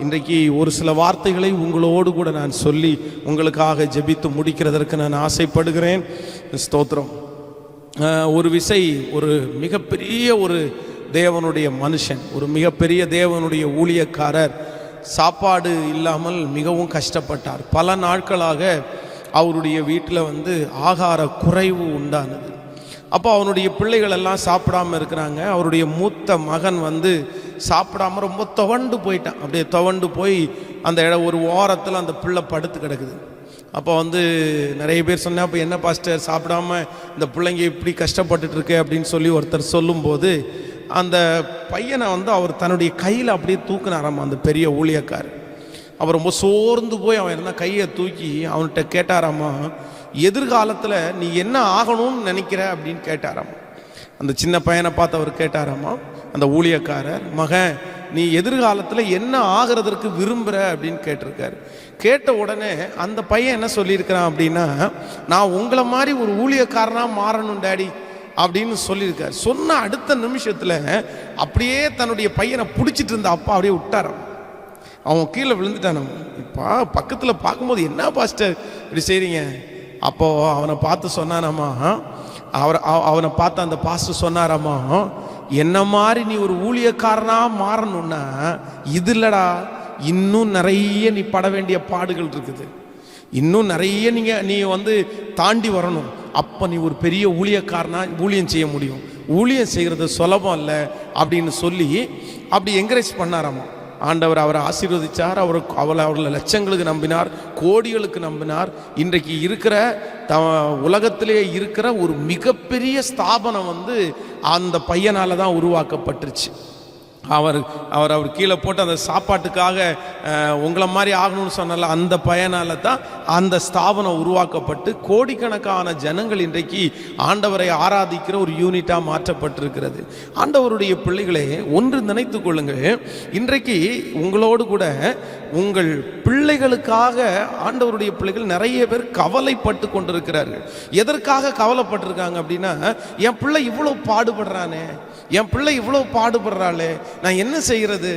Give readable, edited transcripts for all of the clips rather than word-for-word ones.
இன்றைக்கு ஒரு சில வார்த்தைகளை உங்களோடு கூட நான் சொல்லி உங்களுக்காக ஜெபித்து முடிக்கிறதற்கு நான் ஆசைப்படுகிறேன். ஸ்தோத்திரம். ஒரு விசை ஒரு மிகப்பெரிய ஒரு தேவனுடைய மனுஷன், ஒரு மிகப்பெரிய தேவனுடைய ஊழியக்காரர் சாப்பாடு இல்லாமல் மிகவும் கஷ்டப்பட்டார். பல நாட்களாக அவருடைய வீட்டில் ஆகார குறைவு உண்டானது. அப்போ அவனுடைய பிள்ளைகள் எல்லாம் சாப்பிடாமல் இருக்கிறாங்க. அவருடைய மூத்த மகன் சாப்பிடாம ரொம்ப துவண்டு போயிட்டான். அப்படியே துவண்டு போய் அந்த ஒரு ஓரத்தில் அந்த பிள்ளை படுத்து கிடக்குது. அப்போ நிறைய பேர் சொன்னேன், அப்போ என்ன பாஸ்டர் சாப்பிடாம இந்த பிள்ளைங்க இப்படி கஷ்டப்பட்டுட்டு இருக்கு அப்படின்னு சொல்லி ஒருத்தர் சொல்லும்போது அந்த பையனை அவர் தன்னுடைய கையில் அப்படியே தூக்குனாராமா அந்த பெரிய ஊழியக்கார். அவர் ரொம்ப சோர்ந்து போய் அவன் இருந்தால் கையை தூக்கி அவன்கிட்ட கேட்டாராமா, எதிர்காலத்தில் நீ என்ன ஆகணும்னு நினைக்கிற அப்படின்னு கேட்டாராமா. அந்த சின்ன பையனை பார்த்து அவர் கேட்டாராமா, அந்த ஊழியக்காரர், மகன் நீ எதிர்காலத்தில் என்ன ஆகிறதுக்கு விரும்புகிற அப்படின்னு கேட்டிருக்காரு. கேட்ட உடனே அந்த பையன் என்ன சொல்லியிருக்கிறான் அப்படின்னா, நான் உங்களை மாதிரி ஒரு ஊழியக்காரனாக மாறணும் டாடி அப்படின்னு சொல்லியிருக்காரு. சொன்ன அடுத்த நிமிஷத்தில் அப்படியே தன்னுடைய பையனை பிடிச்சிட்டு இருந்த அப்பா அப்படியே விட்டாராம். அவன் கீழே விழுந்துட்டான். இப்போ பக்கத்தில் பார்க்கும்போது என்ன பாஸ்டர் இப்படி செய்கிறீங்க? அப்போது அவனை பார்த்து சொன்னானாமா, அவனை பார்த்து அந்த பாஸ்டர் சொன்னாராமா, என்ன மாதிரி நீ ஒரு ஊழியக்காரனாக மாறணும்னா இது இல்லடா, இன்னும் நிறைய நீ பட வேண்டிய பாடுகள் இருக்குது, இன்னும் நிறைய நீ தாண்டி வரணும். அப்போ நீ ஒரு பெரிய ஊழியக்காரனா ஊழியம் செய்ய முடியும். ஊழியம் செய்கிறது சுலபம் இல்லை அப்படின்னு சொல்லி அப்படி என்கரேஜ் பண்ணாராமா. ஆண்டவர் அவரை ஆசீர்வதித்தார். அவர்களை லட்சங்களுக்கு நம்பினார், கோடிகளுக்கு நம்பினார். இன்றைக்கு இருக்கிற உலகத்திலே இருக்கிற ஒரு மிகப்பெரிய ஸ்தாபனம் அந்த பையனால் தான் உருவாக்கப்பட்டுருச்சு. அவர் கீழே போட்டு அந்த சாப்பாட்டுக்காக உங்களை மாதிரி ஆகணும்னு சொன்னால அந்த பையனால் தான் அந்த ஸ்தாபனம் உருவாக்கப்பட்டு கோடிக்கணக்கான ஜனங்கள் இன்றைக்கு ஆண்டவரை ஆராதிக்கிற ஒரு யூனிட்டாக மாற்றப்பட்டிருக்கிறது. ஆண்டவருடைய பிள்ளைகளே, ஒன்று நினைத்து கொள்ளுங்கள், இன்றைக்கு உங்களோடு கூட உங்கள் பிள்ளைகளுக்காக ஆண்டவருடைய பிள்ளைகள் நிறைய பேர் கவலைப்பட்டு கொண்டிருக்கிறார்கள். எதற்காக கவலைப்பட்டிருக்காங்க அப்படின்னா, என் பிள்ளை இவ்வளோ பாடுபடுறானே, என் பிள்ளை இவ்வளோ பாடுபடுறாளே, நான் என்ன செய்கிறது?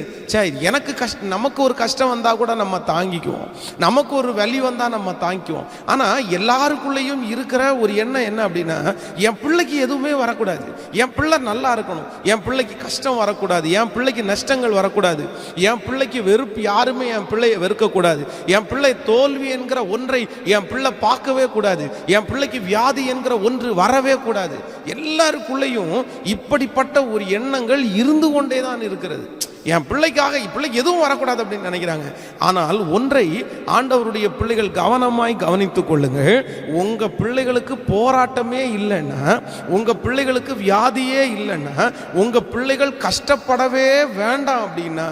எனக்கு நமக்கு ஒரு கஷ்டம் வந்தால் கூட நம்ம தாங்கிக்குவோம், நமக்கு ஒரு வலி வந்தால் நம்ம தாங்கிக்குவோம். ஆனால் எல்லாருக்குள்ளேயும் இருக்கிற ஒரு எண்ணம் என்ன அப்படின்னா, என் பிள்ளைக்கு எதுவுமே வரக்கூடாது, என் பிள்ளை நல்லா இருக்கணும், என் பிள்ளைக்கு கஷ்டம் வரக்கூடாது, என் பிள்ளைக்கு நஷ்டங்கள் வரக்கூடாது, என் பிள்ளைக்கு வெறுப்பு, யாருமே என் பிள்ளையை வெறுக்கக்கூடாது, என் பிள்ளை தோல்வி என்கிற ஒன்றை என் பிள்ளை பார்க்கவே கூடாது, என் பிள்ளைக்கு வியாதி என்கிற ஒன்று வரவே கூடாது. எல்லாருக்குள்ளேயும் இப்படிப்பட்ட ஒரு எண்ணங்கள் இருந்து கொண்டே தான் இருக்கிறது. என் பிள்ளைக்கு எதுவும் வரக்கூடாது அப்படின்னு நினைக்கிறாங்க. ஆனால் ஒன்றை ஆண்டவருடைய பிள்ளைகள் கவனமாய் கவனித்துக் கொள்ளுங்கள். உங்க பிள்ளைகளுக்கு போராட்டமே இல்லைன்னா, உங்க பிள்ளைகளுக்கு வியாதியே இல்லைன்னா, உங்க பிள்ளைகள் கஷ்டப்படவே வேண்டாம் அப்படின்னா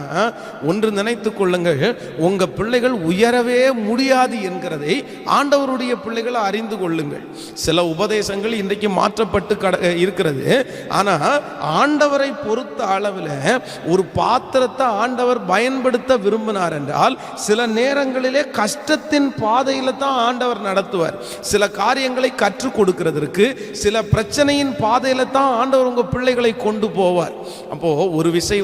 ஒன்று நினைத்துக் கொள்ளுங்கள், உங்க பிள்ளைகள் உயரவே முடியாது என்கிறதை ஆண்டவருடைய பிள்ளைகள் அறிந்து கொள்ளுங்கள். சில உபதேசங்கள் இன்றைக்கு மாற்றப்பட்டு இருக்கிறது. ஆனா ஆண்டவரை பொறுத்த அளவில் ஒரு பாத்திரத்தை ஆண்டவர் பயன்படுத்த விரும்பினார் என்றால் சில நேரங்களிலே கஷ்டத்தின் பாதையில தான் ஆண்டவர் நடத்துவார். சில காரியங்களை கற்றுக் கொடுக்கிறதற்கு சில பிரச்சனையின் பாதையில தான் ஆண்டவர் உங்க பிள்ளைகளை கொண்டு போவார். அப்போ ஒரு விசை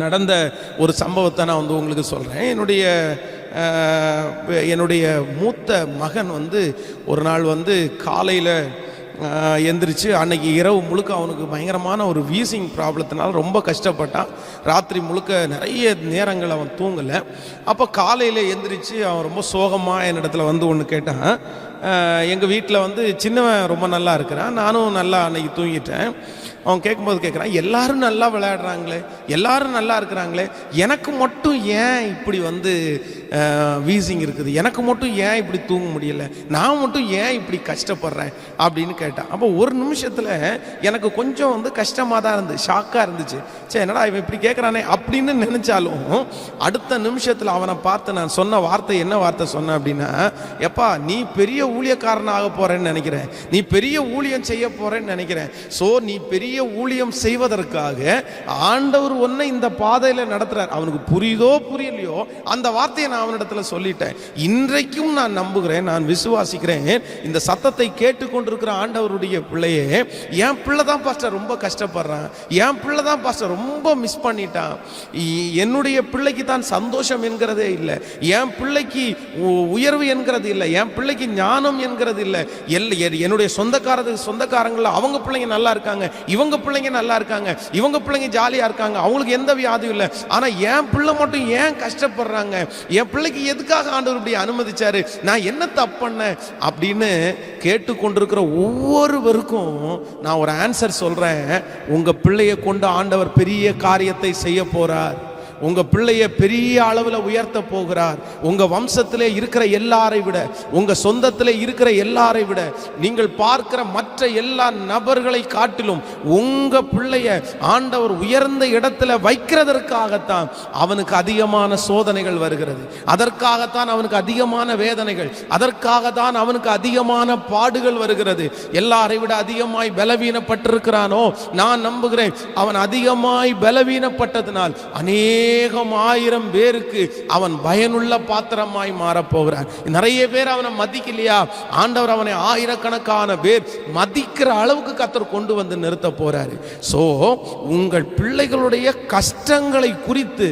நடந்த ஒரு சம்பவத்தை நான் உங்களுக்கு சொல்றேன். என்னுடைய மூத்த மகன் ஒரு நாள் காலையில் எந்திரிச்சு அன்னைக்கு இரவு முழுக்க அவனுக்கு பயங்கரமான ஒரு வீசிங் ப்ராப்ளத்தினால ரொம்ப கஷ்டப்பட்டான். ராத்திரி முழுக்க நிறைய நேரங்கள் அவன் தூங்கலை. அப்போ காலையில் எந்திரிச்சு அவன் ரொம்ப சோகமாக என்னிடத்துல ஒன்று கேட்டான். எங்கள் வீட்டில் சின்னவன் ரொம்ப நல்லா இருக்கிறான், நானும் நல்லா அன்னைக்கு தூங்கிட்டேன். அவன் கேட்கும்போது கேட்குறான், எல்லாரும் நல்லா விளையாடுறாங்களே, எல்லாரும் நல்லா இருக்கிறாங்களே, எனக்கு மட்டும் ஏன் இப்படி வீசிங் இருக்குது, எனக்கு மட்டும் ஏன் இப்படி தூங்க முடியல, நான் மட்டும் ஏன் இப்படி கஷ்டப்படுறேன் அப்படின்னு கேட்டான். அப்போ ஒரு நிமிஷத்தில் எனக்கு கொஞ்சம் கஷ்டமாக தான் இருந்துச்சு, ஷாக்காக இருந்துச்சு. சரி, என்னடா இவன் இப்படி கேட்குறானே அப்படின்னு நினச்சாலும் அடுத்த நிமிஷத்தில் அவனை பார்த்து நான் சொன்ன வார்த்தை என்ன வார்த்தை சொன்னேன் அப்படின்னா, எப்பா நீ பெரிய ஊழியக்காரன் ஆக போகிறேன்னு நினைக்கிறேன், நீ பெரிய ஊழியம் செய்ய போகிறேன்னு நினைக்கிறேன், ஸோ நீ பெரிய பெரிய ஊழியம் செய்வதற்காக ஆண்டவர் ஒன்னை இந்த பாதையில நடத்துறார். அவனுக்கு புரியுதோ புரியலையோ அந்த வார்த்தையை நான் அவனிடத்துல சொல்லிட்டேன். இன்றைக்கும் நான் நம்புகிறேன், நான் விசுவாசிக்கிறேன், இந்த சத்தத்தை கேட்டுக்கொண்டிருக்கிற ஆண்டவருடைய பிள்ளையே, என் பிள்ளை தான் பாஸ்டர் ரொம்ப கஷ்டப்படுறான், என் பிள்ளை தான் பாஸ்டர் ரொம்ப மிஸ் பண்ணிட்டான், என்னுடைய பிள்ளைக்கு தான் சந்தோஷம் என்கிறதே இல்லை, என் பிள்ளைக்கு உயர்வு என்கிறது இல்லை, என் பிள்ளைக்கு ஞானம் என்கிறது இல்லை, என்னுடைய சொந்தக்காரங்கள அவங்க பிள்ளைங்க நல்லா இருக்காங்க, இவங்க பிள்ளைங்க நல்லா இருக்காங்க, இவங்க பிள்ளைங்க ஜாலியா இருக்காங்க, அவங்களுக்கு எந்த வியாதியும் இல்லை, ஆனா என் பிள்ளை மட்டும் ஏன் கஷ்டப்படுறாங்க, என் பிள்ளைக்கு எதுக்காக ஆண்டவர் இப்படி அனுமதிச்சாரு, நான் என்ன தப்பு பண்ணேன் அப்படின்னு கேட்டுக்கொண்டிருக்கிற ஒவ்வொருவருக்கும் நான் ஒரு ஆன்சர் சொல்றேன். உங்க பிள்ளையை கொண்டு ஆண்டவர் பெரிய காரியத்தை செய்ய போறார். உங்க பிள்ளைய பெரிய அளவில் உயர்த்த போகிறார். உங்க வம்சத்திலே இருக்கிற எல்லாரை விட, உங்க சொந்தத்திலே இருக்கிற எல்லாரை விட, நீங்கள் பார்க்கிற மற்ற எல்லா நபர்களை காட்டிலும் உங்க பிள்ளைய ஆண்டவர் உயர்ந்த இடத்துல வைக்கிறதற்காகத்தான் அவனுக்கு அதிகமான சோதனைகள் வருகிறது, அதற்காகத்தான் அவனுக்கு அதிகமான வேதனைகள், அதற்காக தான் அவனுக்கு அதிகமான பாடுகள் வருகிறது. எல்லாரை விட அதிகமாய் பலவீனப்பட்டிருக்கிறானோ, நான் நம்புகிறேன் அவன் அதிகமாய் பலவீனப்பட்டதினால் அநேகம் ஆயிரம் பேருக்கு அவன் பயனுள்ள பாத்திரமாய் மாறப்போகிறான். நிறைய பேர் அவனை மதிக்கலையா, ஆண்டவர் அவனை ஆயிரக்கணக்கான பேர் மதிக்கிற அளவுக்கு கர்த்தர் கொண்டு வந்து நிறுத்த போறாரு. சோ உங்கள் பிள்ளைகளுடைய கஷ்டங்களை குறித்து,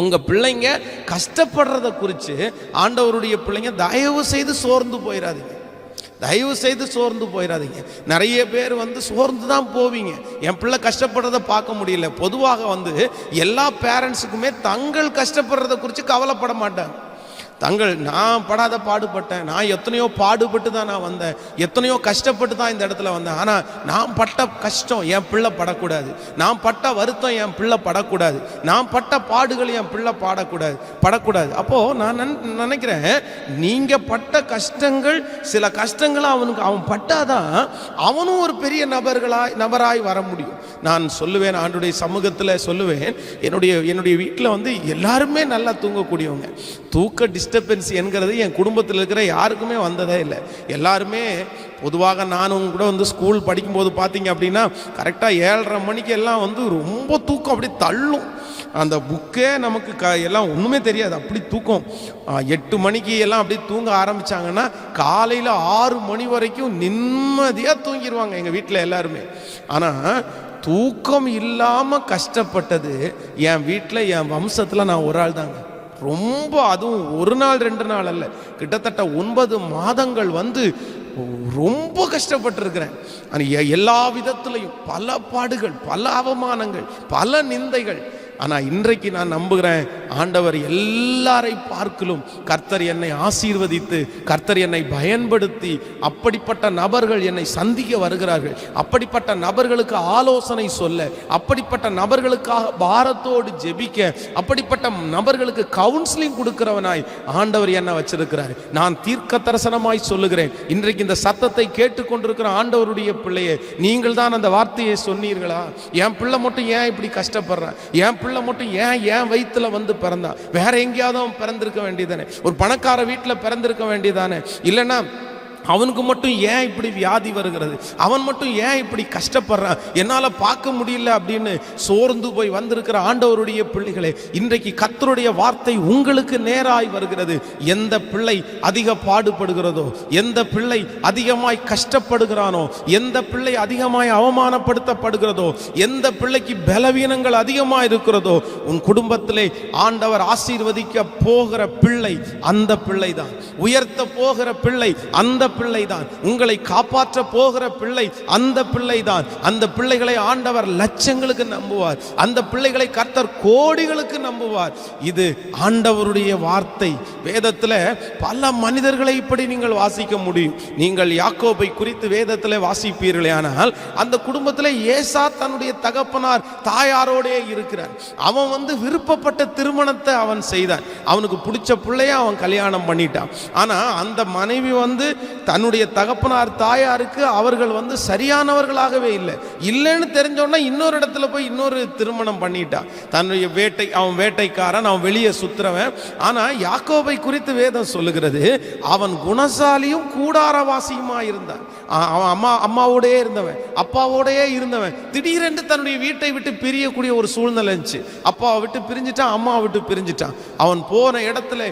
உங்க பிள்ளைங்க கஷ்டப்படுறத குறித்து ஆண்டவருடைய பிள்ளைங்க தயவு செய்து சோர்ந்து போயிடாதீங்க, தயவு செய்து சோர்ந்து போயிடாதீங்க. நிறைய பேர் சோர்ந்து தான் போவீங்க, என் பிள்ளை கஷ்டப்படுறத பார்க்க முடியல. பொதுவாக எல்லா பேரண்ட்ஸுக்குமே தங்கள் கஷ்டப்படுறத குறித்து கவலைப்பட மாட்டாங்க. நான் படாத பாடுபட்டேன், நான் எத்தனையோ பாடுபட்டு தான் நான் வந்தேன், எத்தனையோ கஷ்டப்பட்டு தான் இந்த இடத்துல வந்தேன், ஆனால் நான் பட்ட கஷ்டம் என் பிள்ளை படக்கூடாது, நான் பட்ட வருத்தம் என் பிள்ளை படக்கூடாது, நான் பட்ட பாடுகள் என் பிள்ளை படக்கூடாது. அப்போ நான் நினைக்கிறேன், நீங்க பட்ட கஷ்டங்கள், சில கஷ்டங்களை அவன் பட்டாதான் அவனும் ஒரு பெரிய நபராய் வர முடியும். நான் சொல்லுவேன், ஆண்டுடைய சமூகத்தில் சொல்லுவேன், என்னுடைய வீட்டில் எல்லாருமே நல்லா தூங்கக்கூடியவங்க. தூக்க டிஸ்டர்பன்ஸ் என்கிறது என் குடும்பத்தில் இருக்கிற யாருக்குமே வந்ததே இல்லை. எல்லாருமே பொதுவாக நானும் கூட ஸ்கூல் படிக்கும்போது பார்த்தீங்க அப்படின்னா கரெக்டாக 7:30 மணிக்கு எல்லாம் ரொம்ப தூக்கம் அப்படி தள்ளும். அந்த புக்கே நமக்கு எல்லாம் ஒன்றுமே தெரியாது, அப்படி தூக்கம். 8 மணிக்கு எல்லாம் அப்படி தூங்க ஆரம்பித்தாங்கன்னா காலையில் 6 மணி வரைக்கும் நிம்மதியாக தூங்கிடுவாங்க எங்கள் வீட்டில் எல்லாருமே. ஆனால் தூக்கம் இல்லாமல் கஷ்டப்பட்டது என் வீட்டில், என் வம்சத்தில் நான் ஒரு ஆள் தாங்க. ரொம்ப, அதுவும் ஒரு நாள் 2 நாள் அல்ல, கிட்டத்தட்ட 9 மாதங்கள் ரொம்ப கஷ்டப்பட்டிருக்கிறேன். எல்லா விதத்திலையும் பல பாடுகள், பல அவமானங்கள், பல நிந்தைகள். ஆனால் இன்றைக்கு நான் நம்புகிறேன், ஆண்டவர் எல்லாரை பார்க்கலும் கர்த்தர் என்னை ஆசீர்வதித்து, கர்த்தர் என்னை பயன்படுத்தி, அப்படிப்பட்ட நபர்கள் என்னை சந்திக்க வருகிறார்கள். அப்படிப்பட்ட நபர்களுக்கு ஆலோசனை சொல்ல, அப்படிப்பட்ட நபர்களுக்காக பாரத்தோடு ஜெபிக்க, அப்படிப்பட்ட நபர்களுக்கு கவுன்சிலிங் கொடுக்கிறவனாய் ஆண்டவர் என்னை வச்சிருக்கிறார். நான் தீர்க்க தரிசனமாய் சொல்லுகிறேன், இன்றைக்கு இந்த சத்தத்தை கேட்டுக்கொண்டிருக்கிற ஆண்டவருடைய பிள்ளையே, நீங்கள் தான் அந்த வார்த்தையை சொன்னீர்களா? என் பிள்ளை மட்டும் ஏன் இப்படி கஷ்டப்படுறான், என் பிள்ளை மட்டும் ஏன் வயிற்றுல பிறந்தான், வேற எங்கேயாவது பிறந்திருக்க வேண்டியதானே, ஒரு பணக்கார வீட்டில் பிறந்திருக்க வேண்டியதானே, இல்லைன்னா அவனுக்கு மட்டும் ஏன் இப்படி வியாதி வருகிறது, அவன் மட்டும் ஏன் இப்படி கஷ்டப்படுறான், என்னால் பார்க்க முடியல அப்படின்னு சோர்ந்து போய் வந்திருக்கிற ஆண்டவருடைய பிள்ளைகளே, இன்றைக்கு கர்த்தருடைய வார்த்தை உங்களுக்கு நேராய் வருகிறது. எந்த பிள்ளை அதிக பாடுபடுகிறதோ, எந்த பிள்ளை அதிகமாய் கஷ்டப்படுகிறானோ, எந்த பிள்ளை அதிகமாய் அவமானப்படுத்தப்படுகிறதோ, எந்த பிள்ளைக்கு பலவீனங்கள் அதிகமாக இருக்கிறதோ, உன் குடும்பத்திலே ஆண்டவர் ஆசீர்வதிக்க போகிற பிள்ளை அந்த பிள்ளை தான், உயர்த்த போகிற பிள்ளை அந்த பிள்ளை தான், உங்களை காப்பாற்ற போகிற பிள்ளை அந்த பிள்ளை தான். அந்த பிள்ளைகளை ஆண்டவர் லட்சங்களுக்கு நம்புவார், அந்த பிள்ளைகளை கர்த்தர் கோடிகளுக்கு நம்புவார். இது ஆண்டவருடைய வார்த்தை. வேதத்தில் பல மனிதர்களை இப்படி நீங்கள் வாசிக்க முடியும். நீங்கள் யாக்கோபை குறித்து வேதத்தில் வாசிப்பீர்களே, ஆனால் அந்த குடும்பத்தில் ஏசா தன்னுடைய தகப்பனார் தாயாரோடே இருக்கிறார். அவன் விருப்பப்பட்ட திருமணத்தை அவன் செய்தான், அவனுக்கு பிடிச்ச பிள்ளைய அவன் கல்யாணம் பண்ணிட்டான். ஆனா அந்த மனைவி தன்னுடைய தகப்பனார் தாயாருக்கு அவர்கள் சரியானவர்களாகவே இல்லைன்னு தெரிஞ்சோன்னா இன்னொரு இடத்துல போய் இன்னொரு திருமணம் பண்ணிட்டான். தன்னுடைய அவன் வேட்டைக்காரன், அவன் வெளியே சுத்துறவன். ஆனா யாக்கோபை குறித்து வேதம் சொல்லுகிறது, அவன் குணசாலியும் கூடாரவாசியுமா இருந்தான். அவன் அம்மாவோடயே இருந்தவன், அப்பாவோடயே இருந்தவன். திடீரென்று தன்னுடைய வீட்டை விட்டு பிரியக்கூடிய ஒரு சூழ்நிலை இருந்துச்சு. அப்பாவை விட்டு பிரிஞ்சுட்டான், அம்மாவை விட்டு பிரிஞ்சுட்டான். அவன் போன இடத்துல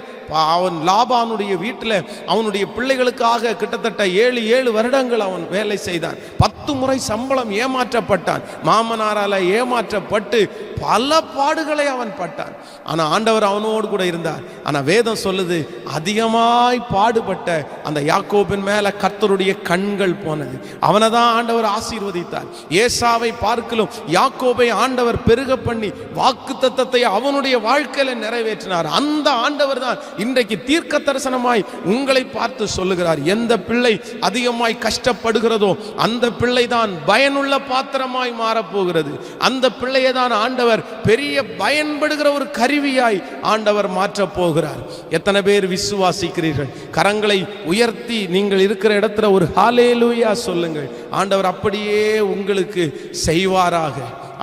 அவன் லாபானுடைய வீட்டில் அவனுடைய பிள்ளைகளுக்காக கிட்டத்தட்ட 7 வருடங்கள் அவன் வேலை செய்தான். 10 முறை சம்பளம் ஏமாற்றப்பட்டான். மாமனாரால ஏமாற்றப்பட்டு பல பாடுகளை அவன் பட்டான். ஆனா ஆண்டவர் அவனோடு கூட இருந்தார். ஆனா வேதம் சொல்லுது, அதிகமாய் பாடுபட்ட அந்த யாக்கோபின் மேல கர்த்தருடைய கண்கள் போனது. அவனை தான் ஆண்டவர் ஆசீர்வதித்தார். ஏசாவை பார்க்கலும் யாக்கோபை ஆண்டவர் பெருக பண்ணி வாக்குத்தத்தத்தை அவனுடைய வாழ்க்கையில நிறைவேற்றினார். அந்த ஆண்டவர் தான் இன்றைக்கு தீர்க்க தரிசனமாய் உங்களை பார்த்து சொல்லுகிறார், எந்த பிள்ளை அதிகமாய் கஷ்டப்படுகிறதோ அந்த பிள்ளை தான் பயனுள்ள பாத்திரமாய் மாறப்போகிறது. அந்த பிள்ளையை தான் ஆண்டவர் பெரிய பயன்படுகிற ஒரு கருவியாய் ஆண்டவர் மாற்றப் போகிறார். எத்தனை பேர் விசுவாசிக்கிறீர்கள்? கரங்களை உயர்த்தி நீங்கள் இருக்கிற இடத்துல ஒரு ஹல்லேலூயா சொல்லுங்கள். ஆண்டவர் அப்படியே உங்களுக்கு செய்வாராக.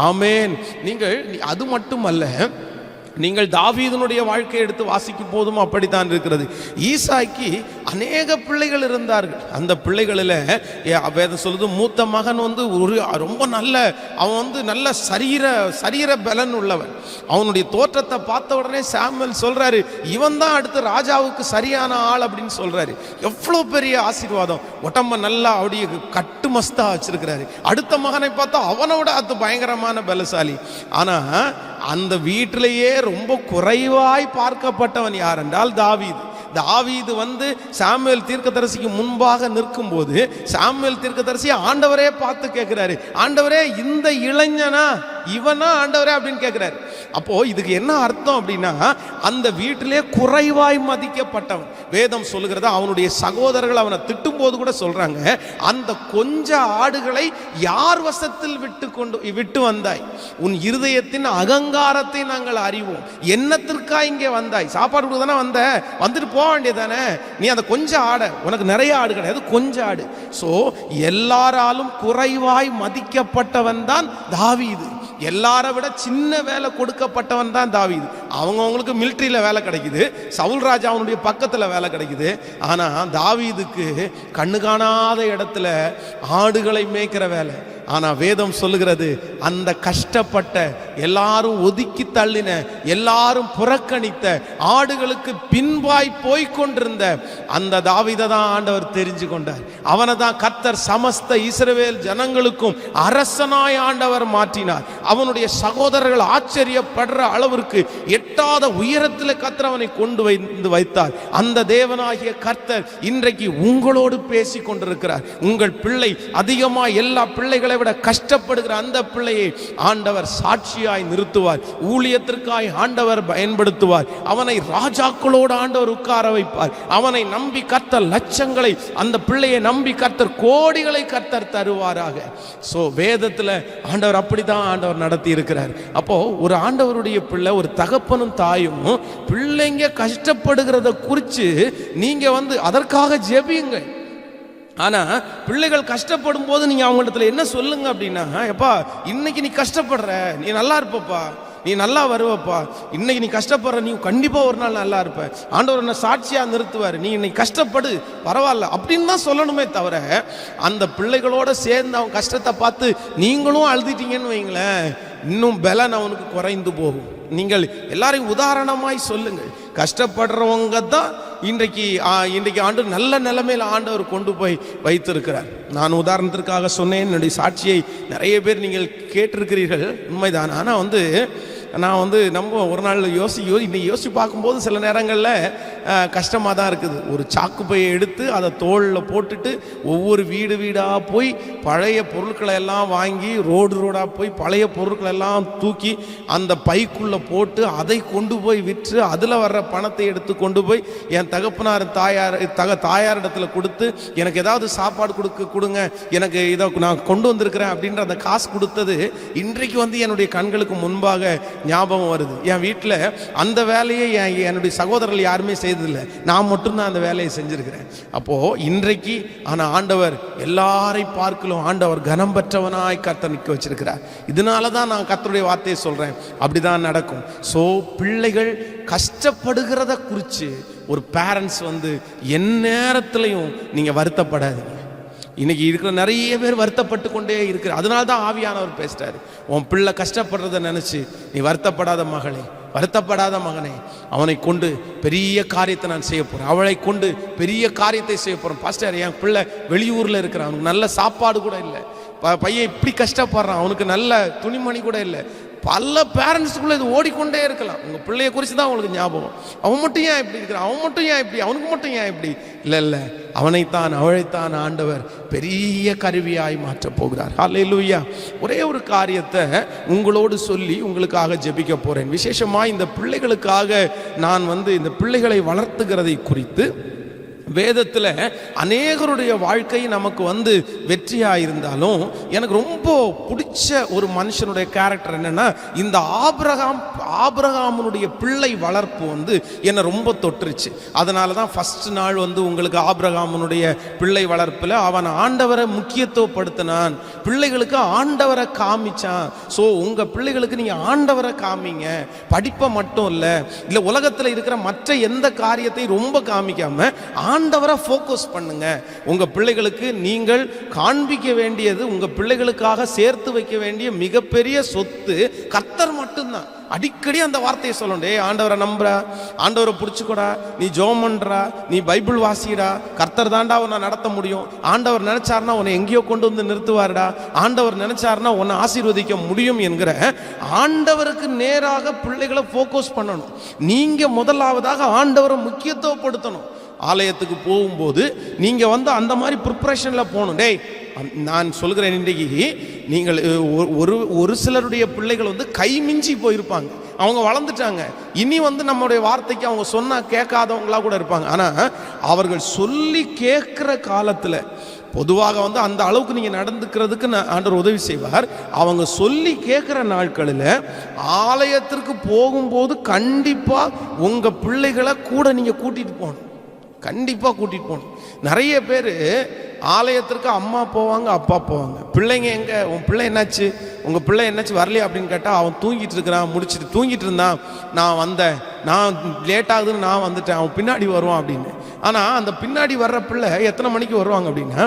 ஆமென். நீங்கள் அது மட்டுமல்ல, நீங்கள் தாவீதுனுடைய வாழ்க்கையை எடுத்து வாசிக்கும் போதும் அப்படித்தான் இருக்கிறது. ஈசாய்க்கு அநேக பிள்ளைகள் இருந்தார்கள். அந்த பிள்ளைகளில் வேதம் சொல்லுது, மூத்த மகன் ஒரு ரொம்ப நல்ல, அவன் நல்ல சரீர பலன் உள்ளவன். அவனுடைய தோற்றத்தை பார்த்த உடனே சாமுவேல் சொல்றாரு, இவன் தான் அடுத்து ராஜாவுக்கு சரியான ஆள் அப்படின்னு சொல்றாரு. எவ்வளோ பெரிய ஆசீர்வாதம்! உடம்ப நல்லா அப்படியே கட்டு மஸ்தா வச்சிருக்கிறாரு. அடுத்த மகனை பார்த்தா அவனோட அது பயங்கரமான பலசாலி. ஆனா அந்த வீட்டிலேயே ரொம்ப குறைவாய் பார்க்கப்பட்டவன் யார் என்றால் தாவீது. தாவீது சாமுவேல் தீர்க்கதரிசிக்கு முன்பாக நிற்கும் போது சாமுவேல் தீர்க்கதரிசி ஆண்டவரே பார்த்து கேட்கிறாரு, ஆண்டவரே இந்த இளைஞனா இவனா ஆண்டவரே அப்படின்னு கேட்கிறாரு. அப்போ இதுக்கு என்ன அர்த்தம் அப்படின்னா, அந்த வீட்டிலே குறைவாய் மதிக்கப்பட்டவன். வேதம் சொல்லுகிறது, அவனுடைய சகோதரர்கள் அவனை திட்டும் போது கூட சொல்றாங்க, அந்த கொஞ்ச ஆடுகளை யார் வசத்தில் விட்டு வந்தாய்? உன் இருதயத்தின் அகங்காரத்தை நாங்கள் அறிவோம். என்னத்திற்கா இங்கே வந்தாய்? சாப்பாடு கொடுக்க தானே வந்த, வந்துட்டு போக வேண்டியதானே. நீ அந்த கொஞ்சம் ஆடை, உனக்கு நிறைய ஆடு கிடையாது, கொஞ்சம் ஆடு. சோ எல்லாராலும் குறைவாய் மதிக்கப்பட்டவன் தான் தாவீது. எல்லாரை விட சின்ன வேலை கொடுக்கப்பட்டவன் தான் தாவீது. அவங்களுக்கு மிலிட்டரியில வேலை கிடைக்குது, சவுல் ராஜா அவனுடைய பக்கத்துல வேலை கிடைக்குது. ஆனா தாவீதுக்கு கண்ணு காணாத இடத்துல ஆடுகளை மேய்க்கிற வேலை. ஆனா வேதம் சொல்லுகிறது, அந்த கஷ்டப்பட்ட, எல்லாரும் ஒதுக்கி தள்ளின, எல்லாரும் புறக்கணித்த, ஆடுகளுக்கு பின்பாய் போய்கொண்டிருந்த அந்த தாவீதை தான் ஆண்டவர் தெரிஞ்சு கொண்டார். அவனை தான் கர்த்தர் சமஸ்த இஸ்ரவேல் ஜனங்களுக்கும் அரசனாய் ஆண்டவர் மாற்றினார். அவனுடைய சகோதரர்கள் ஆச்சரியப்படுற அளவிற்கு எட்டாத உயரத்தில் கர்த்தர் அவனை கொண்டு வைத்தார். அந்த தேவனாகிய கர்த்தர் இன்றைக்கு உங்களோடு பேசி கொண்டிருக்கிறார். உங்கள் பிள்ளை அதிகமாக எல்லா பிள்ளைகளை விட கஷ்டப்படுகிற அந்த பிள்ளையை ஆண்டவர் சாட்சியாய் நிறுத்துவார். ஊழியத்திற்காய் ஆண்டவர் பயன்படுத்துவார். அவனை ராஜாக்களோடு ஆண்டவர் உட்கார வைப்பார். அவனை நம்பி கர்த்தர் லட்சங்களை, அந்த பிள்ளையை நம்பி கர்த்தர் கோடிகளை கர்த்தர் தருவாராக. சோ வேதத்துல ஆண்டவர் அப்படிதான் ஆண்டவர் நடத்தி இருக்கிறார். அப்போ ஒரு ஆண்டவருடைய பிள்ளை, ஒரு தகப்பனும் தாயும் பிள்ளைங்க கஷ்டப்படுகிறத குறித்து நீங்க அதற்காக ஜெபியுங்க. ஆனா பிள்ளைகள் கஷ்டப்படும் போது நீங்க அவங்களிடத்துல என்ன சொல்லுங்க அப்படின்னா, எப்பா இன்னைக்கு நீ கஷ்டப்படுற, நீ நல்லா இருப்பப்பா, நீ நல்லா வருவப்பா, இன்னைக்கு நீ கஷ்டப்படுற, நீ கண்டிப்பா ஒரு நாள் நல்லா இருப்ப, ஆண்டவர் என்ன சாட்சியா நிறுத்துவார், நீ இன்னைக்கு கஷ்டப்படு பரவாயில்ல அப்படின்னு தான் சொல்லணுமே தவிர, அந்த பிள்ளைகளோட சேர்ந்து அவன் கஷ்டத்தை பார்த்து நீங்களும் அழுதிட்டீங்கன்னு வைங்களேன், இன்னும் பலன் அவனுக்கு குறைந்து போகும். நீங்கள் எல்லாரையும் உதாரணமாய் சொல்லுங்கள். கஷ்டப்படுறவங்க தான் இன்றைக்கு ஆண்டு நல்ல நிலைமையில் ஆண்டவர் கொண்டு போய் வைத்திருக்கிறார். நான் உதாரணத்திற்காக சொன்னேன், என்னுடைய சாட்சியை நிறைய பேர் நீங்கள் கேட்டிருக்கிறீர்கள், உண்மைதான். ஆனால் நான் நம்ம ஒரு நாள் இன்னைக்கு யோசிச்சு பார்க்கும்போது சில நேரங்களில் கஷ்டமாக தான் இருக்குது. ஒரு சாக்கு பையை எடுத்து அதை தோளில் போட்டுட்டு ஒவ்வொரு வீடாக போய் பழைய பொருட்களை எல்லாம் வாங்கி ரோடாக போய் பழைய பொருட்களை எல்லாம் தூக்கி அந்த பைக்குள்ளே போட்டு அதை கொண்டு போய் விற்று அதில் வர்ற பணத்தை எடுத்து கொண்டு போய் என் தகப்பனார் தாயாரிடத்தில் கொடுத்து, எனக்கு ஏதாவது சாப்பாடு கொடுங்க, எனக்கு இதை நான் கொண்டு வந்திருக்கிறேன் அப்படின்ற அந்த காசு கொடுத்தது இன்றைக்கு என்னுடைய கண்களுக்கு முன்பாக ஞாபகம் வருது. என் வீட்டில் அந்த வேலையை என்னுடைய சகோதரர்கள் யாருமே செய்ததில்லை, நான் மட்டும்தான் அந்த வேலையை செஞ்சுருக்கிறேன். அப்போது இன்றைக்கு ஆனால் ஆண்டவர் எல்லாரை பார்க்கலும் ஆண்டவர் கனம் பெற்றவனாய் கர்த்தர் நிற்க வச்சிருக்கிறார். இதனால தான் நான் கர்த்தருடைய வார்த்தையை சொல்கிறேன், அப்படி தான் நடக்கும். ஸோ பிள்ளைகள் கஷ்டப்படுகிறத குறித்து ஒரு பேரண்ட்ஸ் எந்நேரத்துலையும் நீங்கள் வருத்தப்படாதீங்க. இன்னைக்கு இருக்கிற நிறைய பேர் வருத்தப்பட்டு கொண்டே இருக்கிற, அதனால தான் ஆவியானவர் பேசுறாரு. உன் பிள்ளை கஷ்டப்படுறத நினைச்சு நீ வருத்தப்படாத மகளே, வருத்தப்படாத மகனே, அவனை கொண்டு பெரிய காரியத்தை நான் செய்ய போறேன், அவளை கொண்டு பெரிய காரியத்தை செய்ய போறேன். பாஸ்டர், என் பிள்ளை வெளியூர்ல இருக்கிறான், அவனுக்கு நல்ல சாப்பாடு கூட இல்லை, பையன் இப்படி கஷ்டப்படுறான், அவனுக்கு நல்ல துணிமணி கூட இல்லை. பல பேரண்ட்ஸுக்குள்ள இது ஓடிக்கொண்டே இருக்கலாம். உங்கள் பிள்ளைய குறித்து தான் அவங்களுக்கு ஞாபகம். அவன் மட்டும் ஏன் இப்படி இருக்கிறான், அவன் மட்டும் ஏன் இப்படி, அவனுக்கு மட்டும் ஏன் இப்படி. இல்லை, அவனைத்தான் அவளைத்தான் ஆண்டவர் பெரிய கருவியாய் மாற்றப் போகிறார். ஹல்லேலூயா. ஒரே ஒரு காரியத்தை உங்களோடு சொல்லி உங்களுக்காக ஜெபிக்க போகிறேன். விசேஷமாக இந்த பிள்ளைகளுக்காக நான் இந்த பிள்ளைகளை வளர்த்துகிறதை குறித்து வேதத்தில் அநேகருடைய வாழ்க்கை நமக்கு வெற்றியாக இருந்தாலும் எனக்கு ரொம்ப பிடிச்ச ஒரு மனுஷனுடைய கேரக்டர் என்னன்னா, இந்த ஆபிரகாமுடைய பிள்ளை வளர்ப்பு என்னை ரொம்ப தொட்டுருச்சு. அதனால தான் ஃபர்ஸ்ட் நாள் உங்களுக்கு ஆபிரகாமுடைய பிள்ளை வளர்ப்பில் அவன் ஆண்டவரை முக்கியத்துவப்படுத்தினான், பிள்ளைகளுக்கு ஆண்டவரை காமிச்சான். ஸோ உங்கள் பிள்ளைகளுக்கு நீங்கள் ஆண்டவரை காமிங்க, படிப்பை மட்டும் இல்லை உலகத்தில் இருக்கிற மற்ற எந்த காரியத்தையும் ரொம்ப காமிக்காம ஆண்டவரை ஃபோக்கஸ் பண்ணுங்க. உங்க பிள்ளைகளுக்கு நீங்கள் காண்பிக்க வேண்டியது, உங்க பிள்ளைகளுக்காக சேர்த்து வைக்க வேண்டிய மிகப்பெரிய சொத்து கர்த்தர் மட்டும்தான். அடிக்கடி அந்த வார்த்தையை சொல்லணும். ஆண்டவரை நம்புறா, ஆண்டவரை பிடிச்சிக்கூடா, நீ ஜெபம் பண்றா, நீ பைபிள் வாசிடா, கர்த்தர் தாண்டா உன்னை நடத்த முடியும். ஆண்டவர் நினைச்சாருன்னா உன்னை எங்கேயோ கொண்டு நிறுத்துவாருடா, ஆண்டவர் நினைச்சாருன்னா உன்னை ஆசீர்வதிக்க முடியும் என்கிற ஆண்டவருக்கு நேராக பிள்ளைகளை ஃபோக்கஸ் பண்ணணும். நீங்க முதலாவதாக ஆண்டவரை முக்கியத்துவப்படுத்தணும். ஆலயத்துக்கு போகும்போது நீங்க அந்த மாதிரி ப்ரிப்பரேஷன்ல போகணும். நான் சொல்கிறேன், இன்றைக்கு நீங்கள் ஒரு சிலருடைய பிள்ளைகள் கைமிஞ்சி போயிருப்பாங்க, அவங்க வளர்ந்துட்டாங்க. இனி நம்முடைய வார்த்தைக்கு அவங்க சொன்னா கேட்காதவங்களா கூட இருப்பாங்க. ஆனா அவர்கள் சொல்லி கேட்கிற காலத்துல பொதுவாக அந்த அளவுக்கு நீங்க நடந்துக்கிறதுக்கு ஆண்டவர் உதவி செய்வார். அவங்க சொல்லி கேட்கிற நாட்களில் ஆலயத்திற்கு போகும்போது கண்டிப்பா உங்க பிள்ளைகளை கூட நீங்க கூட்டிட்டு போகணும், கண்டிப்பா கூட்டிட்டு போகணும். நிறைய பேர் ஆலயத்திற்கு அம்மா போவாங்க, அப்பா போவாங்க, பிள்ளைங்க எங்க, உன் பிள்ளை என்னாச்சு, உங்க பிள்ளை என்னாச்சு வரலையா அப்படின்னு கேட்டா அவன் தூங்கிட்டு இருக்கிறான், முடிச்சுட்டு தூங்கிட்டு இருந்தான், நான் வந்தேன், நான் லேட் ஆகுதுன்னு நான் வந்துட்டேன், அவன் பின்னாடி வருவான் அப்படின்னு. ஆனால் அந்த பின்னாடி வர்ற பிள்ளை எத்தனை மணிக்கு வருவாங்க அப்படின்னா,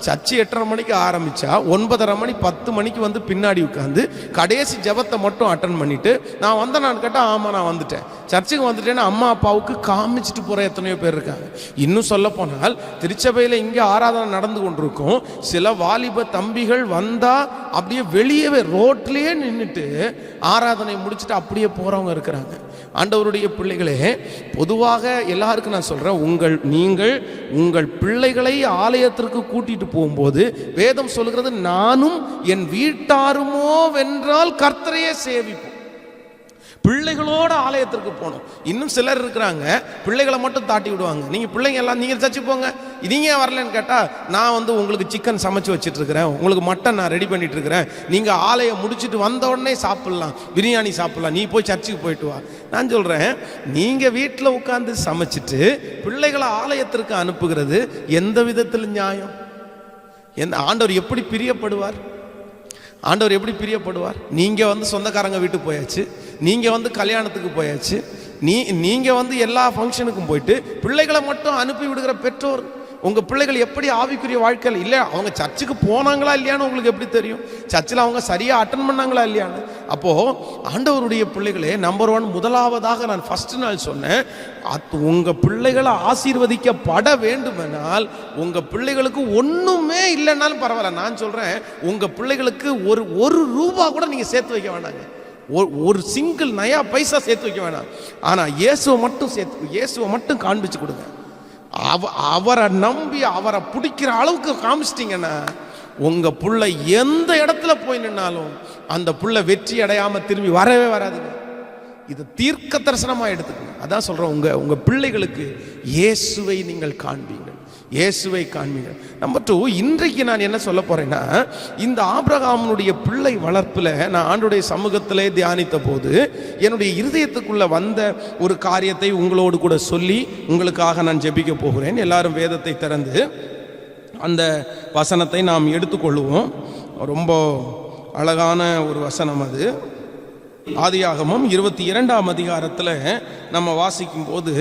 சர்ச்சு 8:30 மணிக்கு ஆரம்பித்தா 9:30 மணி 10 மணிக்கு பின்னாடி உட்காந்து கடைசி ஜெபத்தை மட்டும் அட்டன் பண்ணிட்டு நான் வந்தேன் நான் கேட்டால் ஆமாம் நான் வந்துட்டேன், சர்ச்சுக்கு வந்துட்டேன்னு அம்மா அப்பாவுக்கு காமிச்சிட்டு போகிற எத்தனையோ பேர் இருக்காங்க. இன்னும் சொல்ல போனால் திருச்சபையில் இங்கே ஆராதனை நடந்து கொண்டிருக்கும், சில வாலிப தம்பிகள் வந்தால் அப்படியே வெளியவே ரோட்லேயே நின்றுட்டு ஆராதனை முடிச்சுட்டு அப்படியே போகிறவங்க இருக்கிறாங்க. ஆண்டவருடைய பிள்ளைகளே, பொதுவாக எல்லாருக்கும் நான் சொல்கிறேன், நீங்கள் உங்கள் பிள்ளைகளை ஆலயத்திற்கு கூட்டிட்டு போகும்போது வேதம் சொல்கிறது, நானும் என் வீட்டாருமோ வென்றால் கர்த்தரையே சேவிப்போம். பிள்ளைகளோட ஆலயத்திற்கு போகணும். இன்னும் சிலர் இருக்கிறாங்க, பிள்ளைகளை மட்டும் தாட்டி விடுவாங்க. நீங்க பிள்ளைங்க எல்லாம் நீங்க சர்ச்சு போங்க, நீங்க வரலன்னு கேட்டா நான் உங்களுக்கு சிக்கன் சமைச்சு வச்சுட்டு இருக்கிறேன், உங்களுக்கு மட்டன் நான் ரெடி பண்ணிட்டு இருக்கிறேன், நீங்க ஆலயம் முடிச்சுட்டு வந்த உடனே சாப்பிடலாம், பிரியாணி சாப்பிடலாம், நீ போய் சர்ச்சுக்கு போயிட்டு வா. நான் சொல்றேன், நீங்க வீட்டில் உட்கார்ந்து சமைச்சிட்டு பிள்ளைகளை ஆலயத்திற்கு அனுப்புகிறது எந்த விதத்தில் நியாயம்? ஆண்டவர் எப்படி பிரியப்படுவார்? ஆண்டவர் எப்படி பிரியப்படுவார்? நீங்க சொந்தக்காரங்க வீட்டுக்கு போயாச்சு, நீங்க கல்யாணத்துக்கு போயாச்சு, நீங்க எல்லா ஃபங்க்ஷனுக்கும் போயிட்டு பிள்ளைகளை மட்டும் அனுப்பி விடுகிற பெற்றோர், உங்க பிள்ளைகள் எப்படி ஆவிக்குரிய வாழ்க்கையில் இல்லை, அவங்க சர்ச்சுக்கு போனாங்களா இல்லையான்னு உங்களுக்கு எப்படி தெரியும்? சர்ச்சில் அவங்க சரியா அட்டன் பண்ணாங்களா இல்லையான்னு? அப்போ ஆண்டவருடைய பிள்ளைகளே, நம்பர் 1 முதலாவதாக நான் ஃபர்ஸ்ட் நாள் சொன்னேன், உங்க பிள்ளைகளை ஆசீர்வதிக்கப்பட வேண்டுமென்றால் உங்க பிள்ளைகளுக்கு ஒண்ணுமே இல்லைன்னாலும் பரவாயில்ல, நான் சொல்றேன், உங்க பிள்ளைகளுக்கு ஒரு ரூபா கூட நீங்க சேர்த்து வைக்க வேண்டாங்க, ஒரு சிங்கிள் நயா பைசா சேர்த்து வைக்க வேண்டாம். ஆனா இயேசுவை மட்டும் காண்பிச்சு கொடுங்க. அவரை நம்பி அவரை பிடிக்கிற அளவுக்கு காமிச்சிட்டீங்கன்னா உங்க புள்ள எந்த இடத்துல போய் நின்னாலும் அந்த புள்ள வெற்றி அடையாம திரும்பி வரவே வராதுங்க. இது தீர்க்க தரிசனமா எடுத்துக்கணும். அதான் சொல்றேன், உங்க பிள்ளைகளுக்கு இயேசுவை நீங்கள் காண்பீங்கள். இயேசுவை காண்பீர்கள். நம்பர் 2, இன்றைக்கு நான் என்ன சொல்ல போறேன்னா, இந்த ஆபிரகாமுடைய பிள்ளை வளர்ப்பில் நான் ஆண்டவருடைய சமூகத்திலே தியானித்த போது என்னுடைய இருதயத்துக்குள்ள வந்த ஒரு காரியத்தை உங்களோடு கூட சொல்லி உங்களுக்காக நான் ஜெபிக்க போகிறேன். எல்லாரும் வேதத்தை திறந்து அந்த வசனத்தை நாம் எடுத்துக்கொள்வோம். ரொம்ப அழகான ஒரு வசனம் அது. ஆதியாகமம் 22ஆம் அதிகாரத்தில் நம்ம வாசிக்கும் போது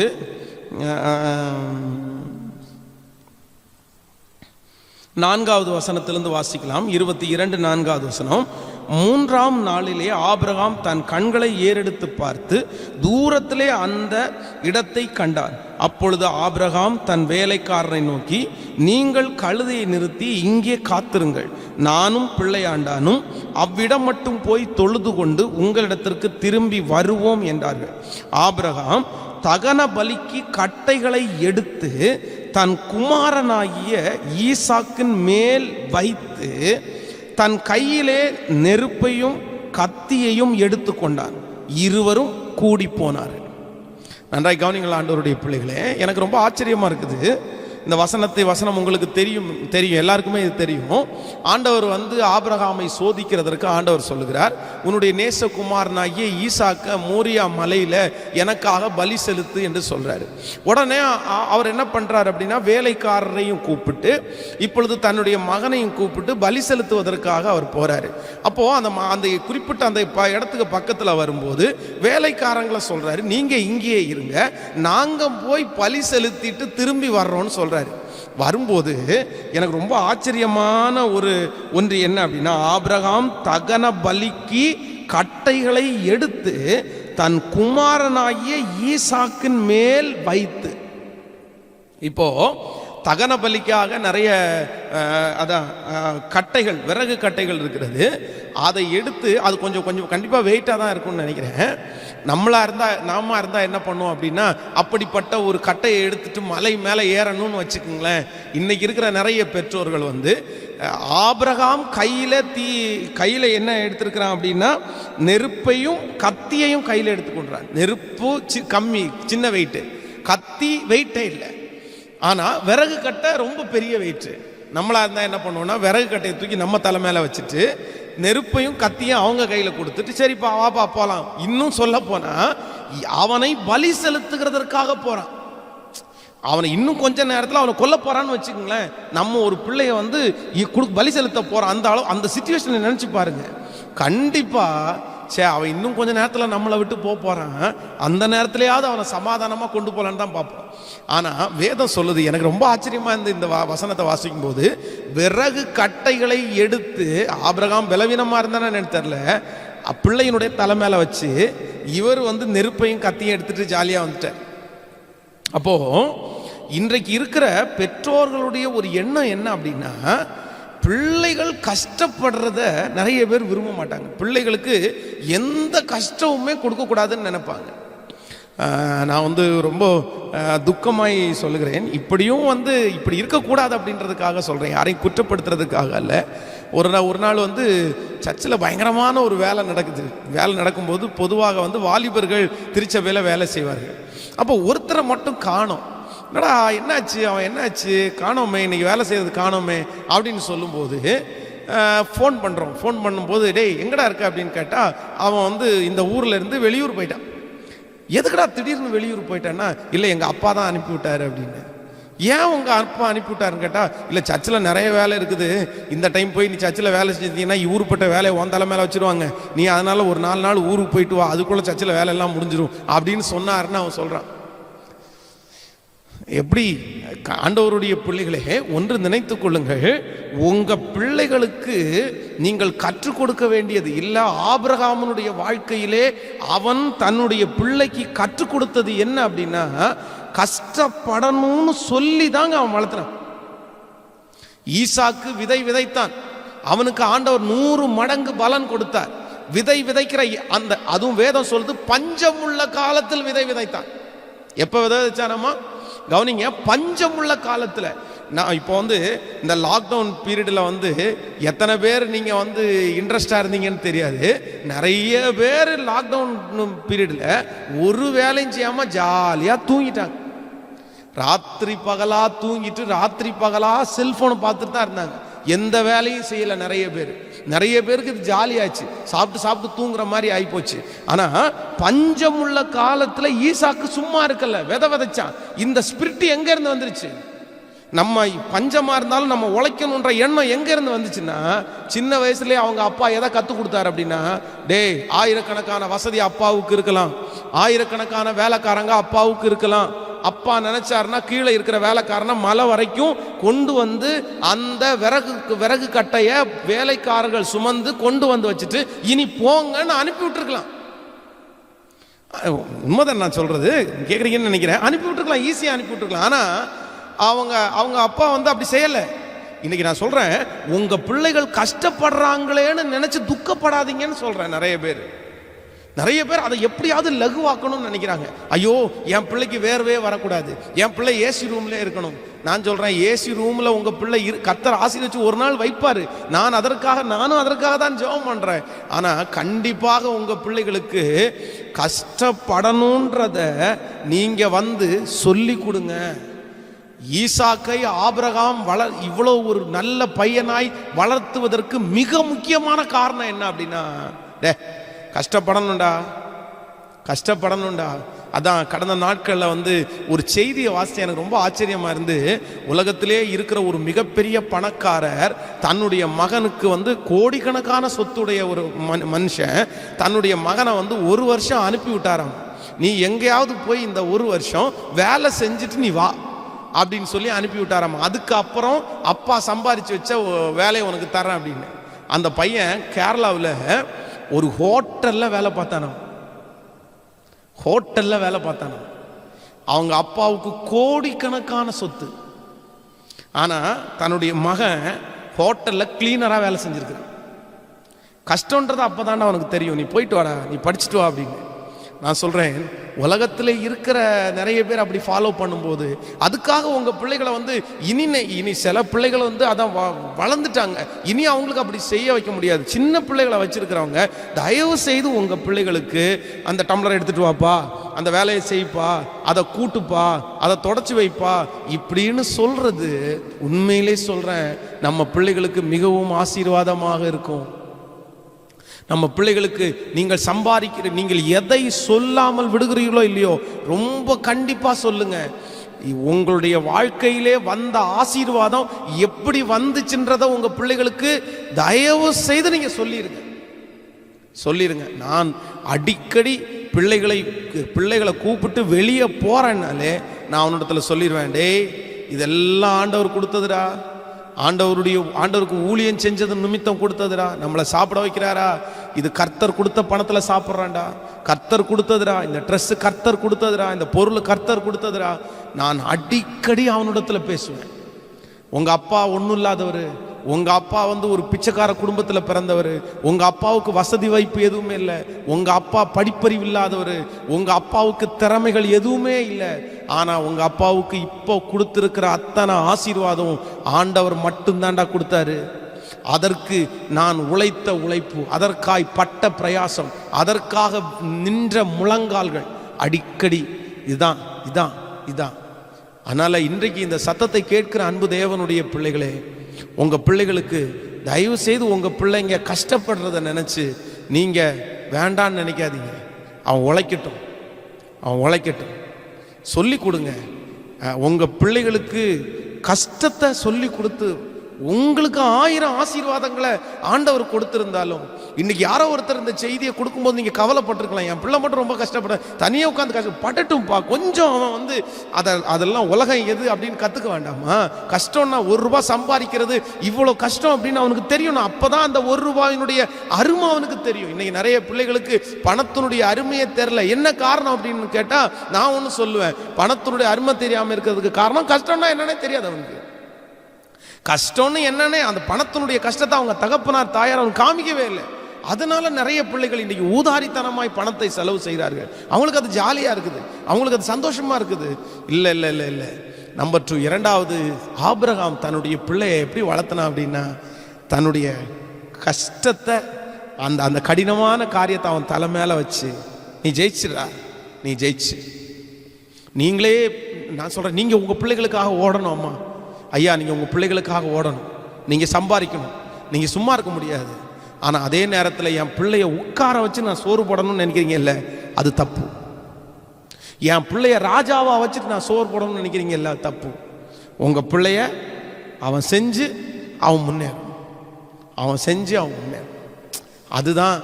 4வது வசனத்திலிருந்து வாசிக்கலாம். 22:4 வசனம். 3ஆம் நாளிலே ஆபிரகாம் தன் கண்களை ஏறெடுத்து பார்த்து தூரத்திலே அந்த இடத்தை கண்டான். அப்பொழுது ஆபிரகாம் தன் வேலைக்காரரை நோக்கி, நீங்கள் கழுதையை நிறுத்தி இங்கே காத்திருங்கள், நானும் பிள்ளையாண்டானும் அவ்விடம் மட்டும் போய் தொழுது கொண்டு உங்களிடத்திற்கு திரும்பி வருவோம் என்றார்கள். ஆபிரகாம் தகன பலிக்கு கட்டைகளை எடுத்து தன் குமாரனாகிய ஈசாக்கின் மேல் வைத்து தன் கையிலே நெருப்பையும் கத்தியையும் எடுத்து கொண்டான். இருவரும் கூடி போனார்கள். நன்றாய் கவனிங்கள் ஆண்டவருடைய பிள்ளைகளே. எனக்கு ரொம்ப ஆச்சரியமா இருக்குது இந்த வசனம் உங்களுக்கு தெரியும், எல்லாருக்குமே இது தெரியும். ஆண்டவர் ஆபிரகாமை சோதிக்கிறதற்கு ஆண்டவர் சொல்லுகிறார், உன்னுடைய நேசகுமாரனாகிய ஈசாக்க மோரியா மலையில எனக்காக பலி செலுத்து என்று சொல்றாரு. உடனே அவர் என்ன பண்றாரு அப்படின்னா, வேலைக்காரரையும் கூப்பிட்டு இப்பொழுது தன்னுடைய மகனையும் கூப்பிட்டு பலி செலுத்துவதற்காக அவர் போறாரு. அப்போ அந்த குறிப்பிட்ட அந்த இடத்துக்கு பக்கத்துல வரும்போது வேலைக்காரங்களை சொல்றாரு, நீங்க இங்கேயே இருங்க, நாங்க போய் பலி செலுத்திட்டு திரும்பி வர்றோம்னு சொல்றாரு. வரும்போது எனக்கு ரொம்ப ஆச்சரியமான ஒன்று என்ன அப்படின்னா, ஆபிரகாம் தகன பலிக்கு கட்டைகளை எடுத்து தன் குமாரனாகிய ஈசாக்கின் மேல் வைத்து. இப்போ தகன பலிக்காக நிறைய கட்டைகள், விறகு கட்டைகள் இருக்கிறது. அதை எடுத்து அது கொஞ்சம் கண்டிப்பாக வெயிட்டாக தான் இருக்கும்னு நினைக்கிறேன். நாம இருந்தால் என்ன பண்ணுவோம் அப்படின்னா, அப்படிப்பட்ட ஒரு கட்டையை எடுத்துட்டு மலை மேலே ஏறணும்னு வச்சுக்கோங்களேன். இன்னைக்கு இருக்கிற நிறைய பெற்றோர்கள் ஆபிரகாம் கையில் என்ன எடுத்திருக்கிறான் அப்படின்னா, நெருப்பையும் கத்தியையும் கையில் எடுத்துக்கொண்டான். நெருப்பு கம்மி, சின்ன வெயிட்டு, கத்தி வெயிட்டே இல்லை. ஆனால் விறகு கட்டை ரொம்ப பெரிய வெயிட்டு. நம்மளா இருந்தால் என்ன பண்ணுவோம்னா, விறகு கட்டையை தூக்கி நம்ம தலை மேலே வச்சுட்டு நெருப்பையும் கத்தியும் அவங்க கையில் கொடுத்துட்டு சரிப்பா வாப்பா போகலாம். இன்னும் சொல்ல போனா, அவனை பலி செலுத்துகிறதற்காக போறான். அவனை இன்னும் கொஞ்ச நேரத்தில் அவனை கொல்ல போறான்னு வச்சுக்கோங்களேன். நம்ம ஒரு பிள்ளைய பலி செலுத்த போறான். அந்த சிச்சுவேஷனை நினைச்சு பாருங்க. கண்டிப்பா அவன் இன்னும் கொஞ்ச நேரத்தில் நம்மளை விட்டு போறான், அந்த நேரத்திலேயாவது அவனை சமாதானமா கொண்டு போலான்னு தான் பார்ப்போம். ஆனா வேதம் சொல்லுது, எனக்கு ரொம்ப ஆச்சரியமா இந்த வசனத்தை வாசிக்கும் போது, விறகு கட்டைகளை எடுத்து, ஆபிரகாம் பலவீனமா இருந்தானு எனக்கு தெரியல, பிள்ளையினுடைய தலை மேல வச்சு இவர் நெருப்பையும் கத்தியும் எடுத்துட்டு ஜாலியா வந்துட்டார். அப்போ இன்றைக்கு இருக்கிற பெற்றோர்களுடைய ஒரு எண்ணம் என்ன அப்படின்னா, பிள்ளைகள் கஷ்டப்படுறத நிறைய பேர் விரும்ப மாட்டாங்க. பிள்ளைகளுக்கு எந்த கஷ்டமுமே கொடுக்கக்கூடாதுன்னு நினைப்பாங்க. நான் ரொம்ப துக்கமாய் சொல்லுகிறேன். இப்படியும் இப்படி இருக்கக்கூடாது அப்படின்றதுக்காக சொல்கிறேன், யாரையும் குற்றப்படுத்துறதுக்காக அல்ல. ஒரு நாள் சர்ச்சில் பயங்கரமான ஒரு வேலை நடக்குது. வேலை நடக்கும்போது பொதுவாக வாலிபர்கள் திருச்சபையில் வேலை செய்வார்கள். அப்போ ஒருத்தரை மட்டும் காணோம். என்னடா என்னாச்சு, அவன் என்னாச்சு, காணோமே, இன்னைக்கு வேலை செய்யறது காணோமே அப்படின்னு சொல்லும்போது ஃபோன் பண்ணுறோம். ஃபோன் பண்ணும்போது, டேய் எங்கடா இருக்க அப்படின்னு கேட்டால், அவன் இந்த ஊரில் இருந்து வெளியூர் போயிட்டான். எதுக்கடா திடீர்னு வெளியூர் போயிட்டான்னா, இல்லை எங்கள் அப்பா தான் அனுப்பிவிட்டாரு அப்படின்னு. ஏன் உங்கள் அப்பா அனுப்பிவிட்டாருன்னு கேட்டால், இல்லை சர்ச்சில் நிறைய வேலை இருக்குது, இந்த டைம் போய் நீ சர்ச்சில் வேலை செஞ்சீங்கன்னா ஊருப்பட்ட வேலையை உன் தலை மேலே வச்சுருவாங்க, நீ அதனால் ஒரு 4 நாள் ஊருக்கு போயிட்டு வா, அதுக்குள்ளே சர்ச்சில் வேலையெல்லாம் முடிஞ்சிடும் அப்படின்னு சொன்னாருன்னு அவன் சொல்கிறான். எப்படி ஆண்டவருடைய பிள்ளைகளே, ஒன்று நினைத்துக் கொள்ளுங்கள், உங்க பிள்ளைகளுக்கு நீங்கள் கற்றுக் கொடுக்க வேண்டியது இல்லை. ஆபிரகாமுடைய வாழ்க்கையிலே அவன் தன்னுடைய பிள்ளைக்கு கற்றுக் கொடுத்தது என்ன அப்படின்னா, கஷ்டப்படணும்னு சொல்லி தாங்க அவன் வளர்த்தான். ஈசாக்கு விதை விதைத்தான், அவனுக்கு ஆண்டவர் 100 மடங்கு பலன் கொடுத்தார். விதை விதைக்கிற அதுவும் வேதம் சொல்லுது, பஞ்சம் உள்ள காலத்தில் விதை விதைத்தான். எப்ப விதைச்சானமா கவனிங்க, பஞ்சம் உள்ள காலத்துல. நான் இப்போ இந்த லாக்டவுன் பீரியட்ல எத்தனை பேர் நீங்க இன்ட்ரெஸ்டா இருந்தீங்கன்னு தெரியாது. நிறைய பேர் லாக்டவுன் பீரியட்ல ஒரு வேலையும் செய்யாம ஜாலியா தூங்கிட்டாங்க. ராத்திரி பகலா தூங்கிட்டு ராத்திரி பகலா செல்போனை பார்த்துட்டு தான் இருந்தாங்க. எந்த வேலையும் செய்யல. நிறைய பேருக்கு இது ஜாலியாச்சு, சாப்பிட்டு சாப்பிட்டு தூங்குற மாதிரி ஆயிப்போச்சு. ஆனா பஞ்சமுள்ள காலத்துல ஈசாக்கு சும்மா இருக்கல, விதைச்சான். இந்த ஸ்பிரிட் எங்க இருந்து வந்துருச்சு? நம்ம பஞ்சமா இருந்தாலும் நம்ம உழைக்கணுன்ற எண்ணம் எங்க இருந்து வந்துச்சுன்னா, சின்ன வயசுலயே அவங்க அப்பா எதை கத்து கொடுத்தாரு அப்படின்னா, டேய், ஆயிரக்கணக்கான வசதி அப்பாவுக்கு இருக்கலாம், ஆயிரக்கணக்கான வேலைக்காரங்க அப்பாவுக்கு இருக்கலாம். அப்பா நினைச்சாருன்னா கீழே இருக்கிற வேலைக்காரனை மலை வரைக்கும் கொண்டு வந்து அந்த விறகு கட்டைய வேலைக்காரர்கள் சுமந்து கொண்டு வந்து வச்சுட்டு இனி போங்கன்னு அனுப்பி விட்டுருக்கலாம். உண்மைதான் நான் சொல்றது, கேட்குறீங்கன்னு நினைக்கிறேன். அனுப்பி விட்டுருக்கலாம், ஈஸியாக அனுப்பி விட்டுருக்கலாம். ஆனா அவங்க அப்பா வந்து அப்படி செய்யலை. இன்னைக்கு நான் சொல்றேன், உங்க பிள்ளைகள் கஷ்டப்படுறாங்களேன்னு நினைச்சு துக்கப்படாதீங்கன்னு சொல்றேன். நிறைய பேர் அதை எப்படியாவது லகுவாக்கணும்னு நினைக்கிறாங்க. ஐயோ, என் பிள்ளைக்கு வேர்வே வரக்கூடாது, என் பிள்ளை ஏசி ரூம்ல இருக்கணும். நான் சொல்றேன், ஏசி ரூம்ல உங்க பிள்ளை கர்த்தர் ஆசீர்வதிச்சு ஒரு நாள் வைப்பாரு. நானும் அதற்காக தான் ஜெபம் பண்றேன். ஆனா கண்டிப்பாக உங்க பிள்ளைகளுக்கு கஷ்டப்படணும்ன்றத நீங்க வந்து சொல்லி கொடுங்க. ஈசாக்கை ஆபிரகாம் இவ்வளவு ஒரு நல்ல பையனாய் வளர்த்துவதற்கு மிக முக்கியமான காரணம் என்ன அப்படின்னா, கஷ்டப்படணும்டா. அதான் கடந்த நாட்களில் வந்து ஒரு செய்தியை வாசித்து எனக்கு ரொம்ப ஆச்சரியமா இருந்து, உலகத்திலே இருக்கிற ஒரு மிகப்பெரிய பணக்காரர் தன்னுடைய மகனுக்கு வந்து கோடிக்கணக்கான சொத்துடைய ஒரு மனுஷன் தன்னுடைய மகனை வந்து 1 வருஷம் அனுப்பி விட்டாராம். நீ எங்கேயாவது போய் இந்த 1 வருஷம் வேலை செஞ்சுட்டு நீ வா அப்படின்னு சொல்லி அனுப்பி விட்டாராம். அதுக்கப்புறம் அப்பா சம்பாதிச்சு வச்ச வேலையை உனக்கு தரேன் அப்படின்னு. அந்த பையன் கேரளாவில் ஒரு ஹோட்டல்ல வேலை பார்த்தானோ. அவங்க அப்பாவுக்கு கோடிக்கணக்கான சொத்து. ஆனா தன்னுடைய மகன் ஹோட்டல்ல கிளீனரா வேலை செஞ்சிருக்கான். கஷ்டம்ன்றது அப்பதான்டா அவனுக்கு தெரியும். நீ போயிட்டு வாடா, நீ படிச்சுட்டு வா அப்படின்னு. நான் சொல்றேன், உலகத்தில் இருக்கிற நிறைய பேர் அப்படி ஃபாலோ பண்ணும்போது அதுக்காக உங்க பிள்ளைகளை வந்து இனி சில பிள்ளைகளை வந்து அதான் வளர்ந்துட்டாங்க, இனி அவங்களுக்கு அப்படி செய்ய வைக்க முடியாது. சின்ன பிள்ளைகளை வச்சிருக்கிறவங்க தயவு செய்து உங்க பிள்ளைகளுக்கு அந்த டம்ளரை எடுத்துட்டு வாப்பா, அந்த வேலையை செய்ப்பா, அதை கூட்டுப்பா, அதை தொடச்சி வைப்பா இப்படின்னு சொல்றது உண்மையிலே சொல்றேன், நம்ம பிள்ளைகளுக்கு மிகவும் ஆசீர்வாதமாக இருக்கும். நம்ம பிள்ளைகளுக்கு நீங்கள் எதை சொல்லாமல் விடுகிறீர்களோ இல்லையோ, ரொம்ப கண்டிப்பா சொல்லுங்க. உங்களுடைய வாழ்க்கையிலே வந்த ஆசீர்வாதம் எப்படி வந்துச்சுன்றத உங்க பிள்ளைகளுக்கு தயவு செய்து நீங்க சொல்லிருங்க. நான் அடிக்கடி பிள்ளைகளை கூப்பிட்டு வெளியே போறேன்னாலே நான் அவனிடத்துல சொல்லிடுவேன், டேய், இதெல்லாம் ஆண்டவர் கொடுத்ததுடா, ஆண்டவருக்கு ஊழியம் செஞ்சது நிமித்தம் கொடுத்ததுடா, நம்மளை சாப்பிட வைக்கிறாரா, இது கர்த்தர் கொடுத்த பணத்துல சாப்பிட்றான்டா, கர்த்தர் கொடுத்ததுடா, இந்த ட்ரெஸ் கர்த்தர் கொடுத்ததுடா, இந்த பொருள் கர்த்தர் கொடுத்ததுடா. நான் அடிக்கடி அவனிடத்துல பேசுவேன். உங்க அப்பா ஒன்றும் இல்லாதவர், உங்க அப்பா வந்து ஒரு பிச்சைக்கார குடும்பத்தில் பிறந்தவர், உங்க அப்பாவுக்கு வசதி வாய்ப்பு எதுவுமே இல்லை, உங்க அப்பா படிப்பறிவு இல்லாதவர், உங்க அப்பாவுக்கு திறமைகள் எதுவுமே இல்லை. ஆனா உங்க அப்பாவுக்கு இப்போ கொடுத்திருக்கிற அத்தனை ஆசீர்வாதம் ஆண்டவர் மட்டும்தான்டா கொடுத்தாரு. அதற்கு நான் உழைத்த உழைப்பு, அதற்காய் பட்ட பிரயாசம், அதற்காக நின்ற முழங்கால்கள் அடிக்கடி இதான். அதனால இன்றைக்கு இந்த சத்தத்தை கேட்கிற அன்பு தேவனுடைய பிள்ளைகளே, உங்க பிள்ளைகளுக்கு தயவு செய்து உங்க பிள்ளைங்க கஷ்டப்படுறத நினைச்சு நீங்க வேண்டான்னு நினைக்காதீங்க. அவன் உழைக்கட்டும், சொல்லி கொடுங்க. உங்க பிள்ளைகளுக்கு கஷ்டத்தை சொல்லி கொடுத்து உங்களுக்கு 1000 ஆசீர்வாதங்களை ஆண்டவர் கொடுத்திருந்தாலும், இன்னைக்கு யாரோ ஒருத்தர் இந்த செய்தியை கொடுக்கும்போது நீங்க கவலைப்பட்டிருக்கலாம், என் பிள்ளை மட்டும் ரொம்ப கஷ்டப்பட, தனியாக உட்காந்து கஷ்டப்பட்டும்பா, கொஞ்சம் அவன் வந்து அதெல்லாம் உலகம் எது அப்படின்னு கத்துக்க வேண்டாமா? கஷ்டம்னா 1 ரூபாய் சம்பாதிக்கிறது இவ்வளவு கஷ்டம் அப்படின்னு அவனுக்கு தெரியணும். அப்பதான் அந்த 1 ரூபாயினுடைய அருமை அவனுக்கு தெரியும். இன்னைக்கு நிறைய பிள்ளைகளுக்கு பணத்தினுடைய அருமையை தெரியல. என்ன காரணம் அப்படின்னு கேட்டா நான் ஒண்ணு சொல்லுவேன், பணத்தினுடைய அருமை தெரியாம இருக்கிறதுக்கு காரணம் கஷ்டம்னா என்னன்னே தெரியாது அவனுக்கு. கஷ்டம்னு என்னன்னே, அந்த பணத்தினுடைய கஷ்டத்தை அவங்க தகப்பனார் தாயார் அவன் காமிக்கவே இல்லை. அதனால நிறைய பிள்ளைகள் இன்னைக்கு ஊதாரித்தனமாய் பணத்தை செலவு செய்கிறார்கள். அவங்களுக்கு அது ஜாலியா இருக்குது, அவங்களுக்கு அது சந்தோஷமா இருக்குது. இல்ல. நம்பர் 2, 2வது, ஆபிரகாம் தன்னுடைய பிள்ளையை எப்படி வளர்த்தனா அப்படின்னா, தன்னுடைய கஷ்டத்தை அந்த கடினமான காரியத்தை அவன் தலை மேல வச்சு, நீ ஜெயிச்சு, நீங்களே நான் சொல்கிறேன், நீங்கள் உங்கள் பிள்ளைகளுக்காக ஓடணும். அம்மா ஐயா, நீங்கள் உங்கள் பிள்ளைகளுக்காக ஓடணும், நீங்கள் சம்பாதிக்கணும், நீங்கள் சும்மா இருக்க முடியாது. ஆனால் அதே நேரத்தில் என் பிள்ளைய உட்கார வச்சு நான் சோறு போடணும்னு நினைக்கிறீங்க இல்லை, அது தப்பு. என் பிள்ளைய ராஜாவா வச்சுட்டு நான் சோறு போடணும்னு நினைக்கிறீங்க இல்லை, அது தப்பு. உங்கள் பிள்ளைய அவன் செஞ்சு அவன் முன்னேறும், அவன் செஞ்சு அவன் முன்னேறும். அதுதான்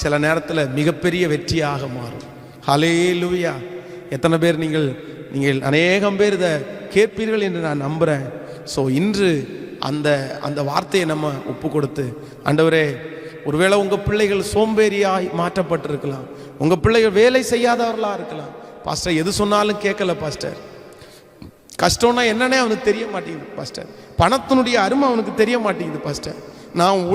சில நேரத்தில் மிகப்பெரிய வெற்றியாக மாறும். ஹல்லேலூயா. எத்தனை பேர் நீங்கள் அநேகம் பேர் இதை கேட்பீர்கள் என்று நான் நம்புகிறேன். ஸோ இன்று அந்த வார்த்தையை நம்ம ஒப்பு கொடுத்து, ஆண்டவரே, ஒருவேளை உங்கள் பிள்ளைகள் சோம்பேறியாய் மாற்றப்பட்டிருக்கலாம், உங்கள் பிள்ளைகள் வேலை செய்யாதவர்களாக இருக்கலாம். பாஸ்டர் எது சொன்னாலும் கேட்கல பாஸ்டர், கஷ்டம்னா என்னன்னே அவனுக்கு தெரிய மாட்டேங்குது பாஸ்டர், பணத்தினுடைய அருமை அவனுக்கு தெரிய மாட்டேங்குது பாஸ்டர், நான்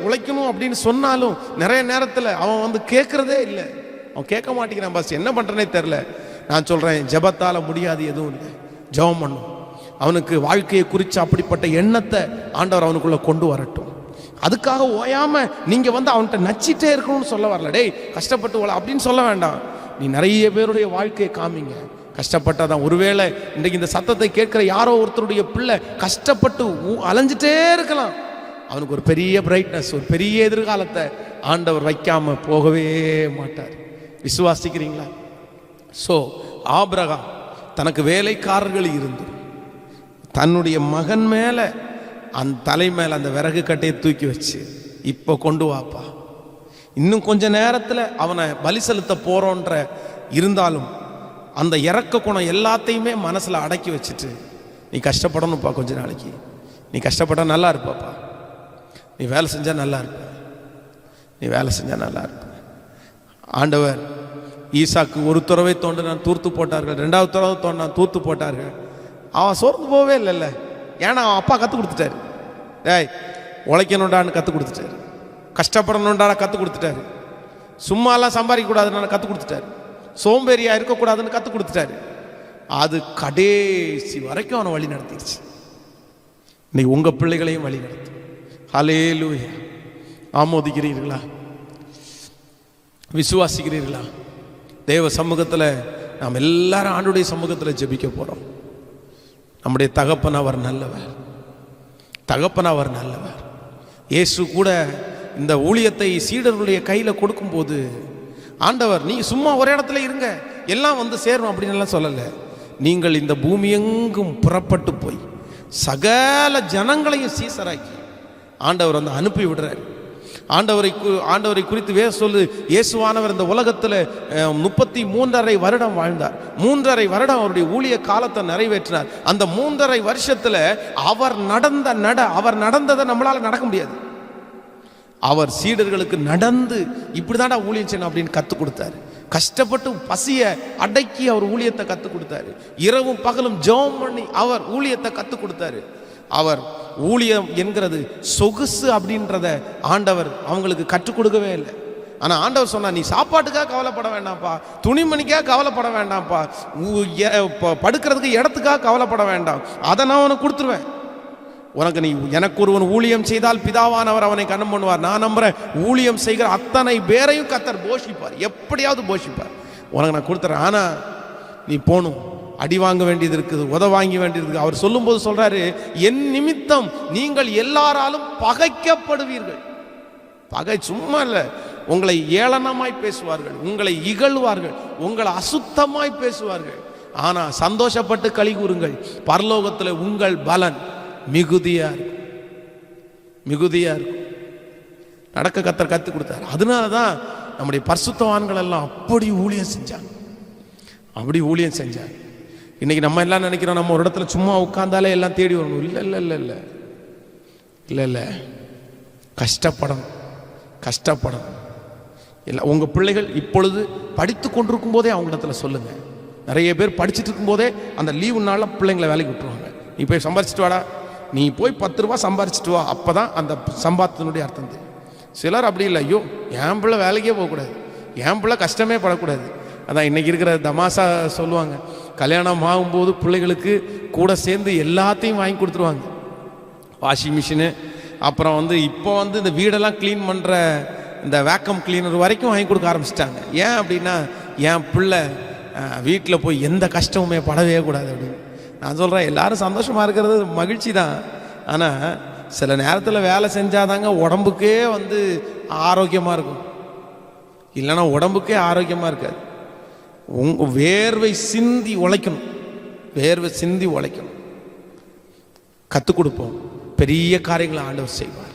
உழைக்கணும் அப்படின்னு சொன்னாலும் நிறைய நேரத்தில் அவன் கேட்குறதே இல்லை, அவன் கேட்க மாட்டேங்கிறான் பாஸ்டர், என்ன பண்ணுறனே தெரில. நான் சொல்கிறேன், ஜெபத்தால் முடியாது எதுவும் இல்லை, ஜெபம் பண்ணும். அவனுக்கு வாழ்க்கையை குறித்து அப்படிப்பட்ட எண்ணத்தை ஆண்டவர் அவனுக்குள்ளே கொண்டு வரட்டும். அதுக்காக ஓயாமல் நீங்கள் அவன்கிட்ட நச்சிட்டே இருக்கணும்னு சொல்ல வரல. டேய் கஷ்டப்பட்டு அப்படின்னு சொல்ல வேண்டாம். நீ நிறைய பேருடைய வாழ்க்கையை காமிங்க, கஷ்டப்பட்டாதான். ஒருவேளை இன்றைக்கு இந்த சத்தத்தை கேட்கிற யாரோ ஒருத்தருடைய பிள்ளை கஷ்டப்பட்டு அலைஞ்சிட்டே இருக்கலாம், அவனுக்கு ஒரு பெரிய பிரைட்னஸ், ஒரு பெரிய எதிர்காலத்தை ஆண்டவர் வைக்காம போகவே மாட்டார். விசுவாசிக்கிறீங்களா? ஸோ ஆபிரகாம் தனக்கு வேலைக்காரர்கள் இருந்து தன்னுடைய மகன் மேலே அந்த தலை மேலே அந்த விறகு கட்டையை தூக்கி வச்சு, இப்போ கொண்டு வாப்பா, இன்னும் கொஞ்ச நேரத்தில் அவனை பலி செலுத்த போகிறோன்ற இருந்தாலும் அந்த இறக்க குணம் எல்லாத்தையுமே மனசில் அடக்கி வச்சுட்டு, நீ கஷ்டப்படணும்ப்பா, கொஞ்ச நாளைக்கு நீ கஷ்டப்பட நல்லா இருப்பாப்பா, நீ வேலை செஞ்சால் நல்லா இருப்ப, நீ வேலை செஞ்சால் நல்லா இருப்ப. ஆண்டவர் ஈசாக்கு ஒரு துறவை தோண்டினான், தூர்த்து போட்டார்கள். 2வது துறவை தோண்டினான், தூர்த்து போட்டார்கள். அவன் சோர்ந்து போகவே இல்லைல்ல, ஏன்னா அவன் அப்பா கற்றுக் கொடுத்துட்டாரு. டேய் உழைக்கணுண்டான்னு கற்றுக் கொடுத்துட்டாரு, கஷ்டப்படணுண்டான கற்றுக் கொடுத்துட்டாரு, சும்மாலாம் சம்பாதிக்கக்கூடாதுன்னு கற்றுக் கொடுத்துட்டாரு, சோம்பேறியாக இருக்கக்கூடாதுன்னு கற்றுக் கொடுத்துட்டாரு. அது கடைசி வரைக்கும் அவனை வழி நடத்திடுச்சு. இன்னைக்கு உங்கள் பிள்ளைகளையும் வழி நடத்தும். ஹல்லேலூயா. ஆமோதிக்கிறீர்களா? விசுவாசிக்கிறீர்களா? தேவ சமூகத்தில் நாம் எல்லாரும் ஆண்டுடைய சமூகத்தில் ஜெபிக்க போகிறோம். நம்முடைய தகப்பன் அவர் நல்லவர், தகப்பன் அவர் நல்லவர். இயேசு கூட இந்த ஊழியத்தை சீடர்களுடைய கையில் கொடுக்கும்போது ஆண்டவர், நீ சும்மா ஒரு இடத்துல இருங்க எல்லாம் சேரும் அப்படின்னு எல்லாம் சொல்லலை. நீங்கள் இந்த பூமி எங்கும் புறப்பட்டு போய் சகல ஜனங்களையும் சீசராக்கி ஆண்டவர் அனுப்பி விடுறார். ஆண்டவரை குறித்து வேற சொல்லு, இயேசுவானவர் இந்த உலகத்தில் 33.5 வருடம் வாழ்ந்தார். 3.5 வருடம் அவருடைய ஊழிய காலத்தை நிறைவேற்றினார். அந்த 3.5 வருஷத்துல அவர் நடந்ததை நம்மளால நடக்க முடியாது. அவர் சீடர்களுக்கு நடந்து இப்படிதான்டா ஊழியம் செய்யணும் அப்படின்னு கற்றுக் கொடுத்தாரு. கஷ்டப்பட்டு பசிய அடக்கி அவர் ஊழியத்தை கற்றுக் கொடுத்தாரு. இரவும் பகலும் ஜெபம் பண்ணி அவர் ஊழியத்தை கற்றுக் கொடுத்தாரு. அவர் ஊழியம் என்கிறது சொகுசு அப்படின்றத ஆண்டவர் அவங்களுக்கு கற்றுக் கொடுக்கவே இல்லை. ஆனால் ஆண்டவர் சொன்னார், நீ சாப்பாட்டுக்காக கவலைப்பட வேண்டாம்ப்பா, துணிமணிக்காக கவலைப்பட வேண்டாம்ப்பா, படுக்கிறதுக்கு இடத்துக்காக கவலைப்பட வேண்டாம், அதை நான் உனக்கு கொடுத்துருவேன். உனக்கு நீ எனக்கு ஒருவன் ஊழியம் செய்தால் பிதாவானவர் அவனை கண்ணம் பண்ணுவார். நான் நம்புறேன், ஊழியம் செய்கிற அத்தனை பேரையும் கர்த்தர் போஷிப்பார், எப்படியாவது போஷிப்பார். உனக்கு நான் கொடுத்துறேன். ஆனால் நீ போகணும், அடி வாங்க வேண்டியது இருக்குது, உத வாங்க வேண்டியது இருக்குது. அவர் சொல்லும்போது சொல்றாரு, என் நிமித்தம் நீங்கள் எல்லாராலும் பகைக்கப்படுவீர்கள். பகை சும்மா இல்லை, உங்களை ஏளனமாய் பேசுவார்கள், உங்களை இகழ்வார்கள், உங்களை அசுத்தமாய் பேசுவார்கள். ஆனா சந்தோஷப்பட்டு களி கூறுங்கள், பரலோகத்தில் உங்கள் பலன் மிகுதியா இருக்கும், மிகுதியா இருக்கும். நடக்க கர்த்தர் கற்றுக் கொடுத்தார். அதனாலதான் நம்முடைய பரிசுத்தவான்கள் எல்லாம் அப்படி ஊழியம் செஞ்சாங்க, அப்படி ஊழியம் செஞ்சாங்க. இன்னைக்கு நம்ம எல்லாம் நினைக்கிறோம், நம்ம ஒரு இடத்துல சும்மா உட்கார்ந்தாலே எல்லாம் தேடி வரணும். இல்லை இல்லை இல்லை இல்லை இல்லை இல்லை, கஷ்டப்படணும், கஷ்டப்படணும். இல்லை, உங்கள் பிள்ளைகள் இப்பொழுது படித்து கொண்டிருக்கும் போதே அவங்க இடத்துல சொல்லுங்க. நிறைய பேர் படிச்சுட்டு இருக்கும்போதே அந்த லீவு நாளில் பிள்ளைங்களை வேலைக்கு விட்டுருவாங்க. நீ போய் சம்பாரிச்சிட்டு வாடா, நீ போய் 10 ரூபா சம்பாரிச்சிட்டு வா, அப்போ தான் அந்த சம்பாத்தினுடைய அர்த்தம் தெரியும். சிலர் அப்படி இல்லை, ஐயோ என் பிள்ளை வேலைக்கே போகக்கூடாது, என் பிள்ளை கஷ்டமே படக்கூடாது. அதான் இன்றைக்கி இருக்கிற தமாசா சொல்லுவாங்க, கல்யாணம் ஆகும்போது பிள்ளைகளுக்கு கூட சேர்ந்து எல்லாத்தையும் வாங்கி கொடுத்துருவாங்க. வாஷிங் மிஷினு, அப்புறம் இப்போ இந்த வீடெல்லாம் க்ளீன் பண்ணுற இந்த வேக்கம் கிளீனர் வரைக்கும் வாங்கி கொடுக்க ஆரம்பிச்சிட்டாங்க. ஏன் அப்படின்னா, என் பிள்ளை வீட்டில் போய் எந்த கஷ்டமுமே படவே கூடாது அப்படின்னு. நான் சொல்கிறேன், எல்லாரும் சந்தோஷமாக இருக்கிறது மகிழ்ச்சி தான். ஆனால் சில நேரத்தில் வேலை செஞ்சாதாங்க உடம்புக்கே ஆரோக்கியமாக இருக்கும், இல்லைன்னா உடம்புக்கே ஆரோக்கியமாக இருக்காது. வேர்வை சிந்தி உழைக்கணும், வேர்வை சிந்தி உழைக்கணும். கற்றுக் கொடுப்போம், பெரிய காரியங்களை ஆண்டவர் செய்வார்.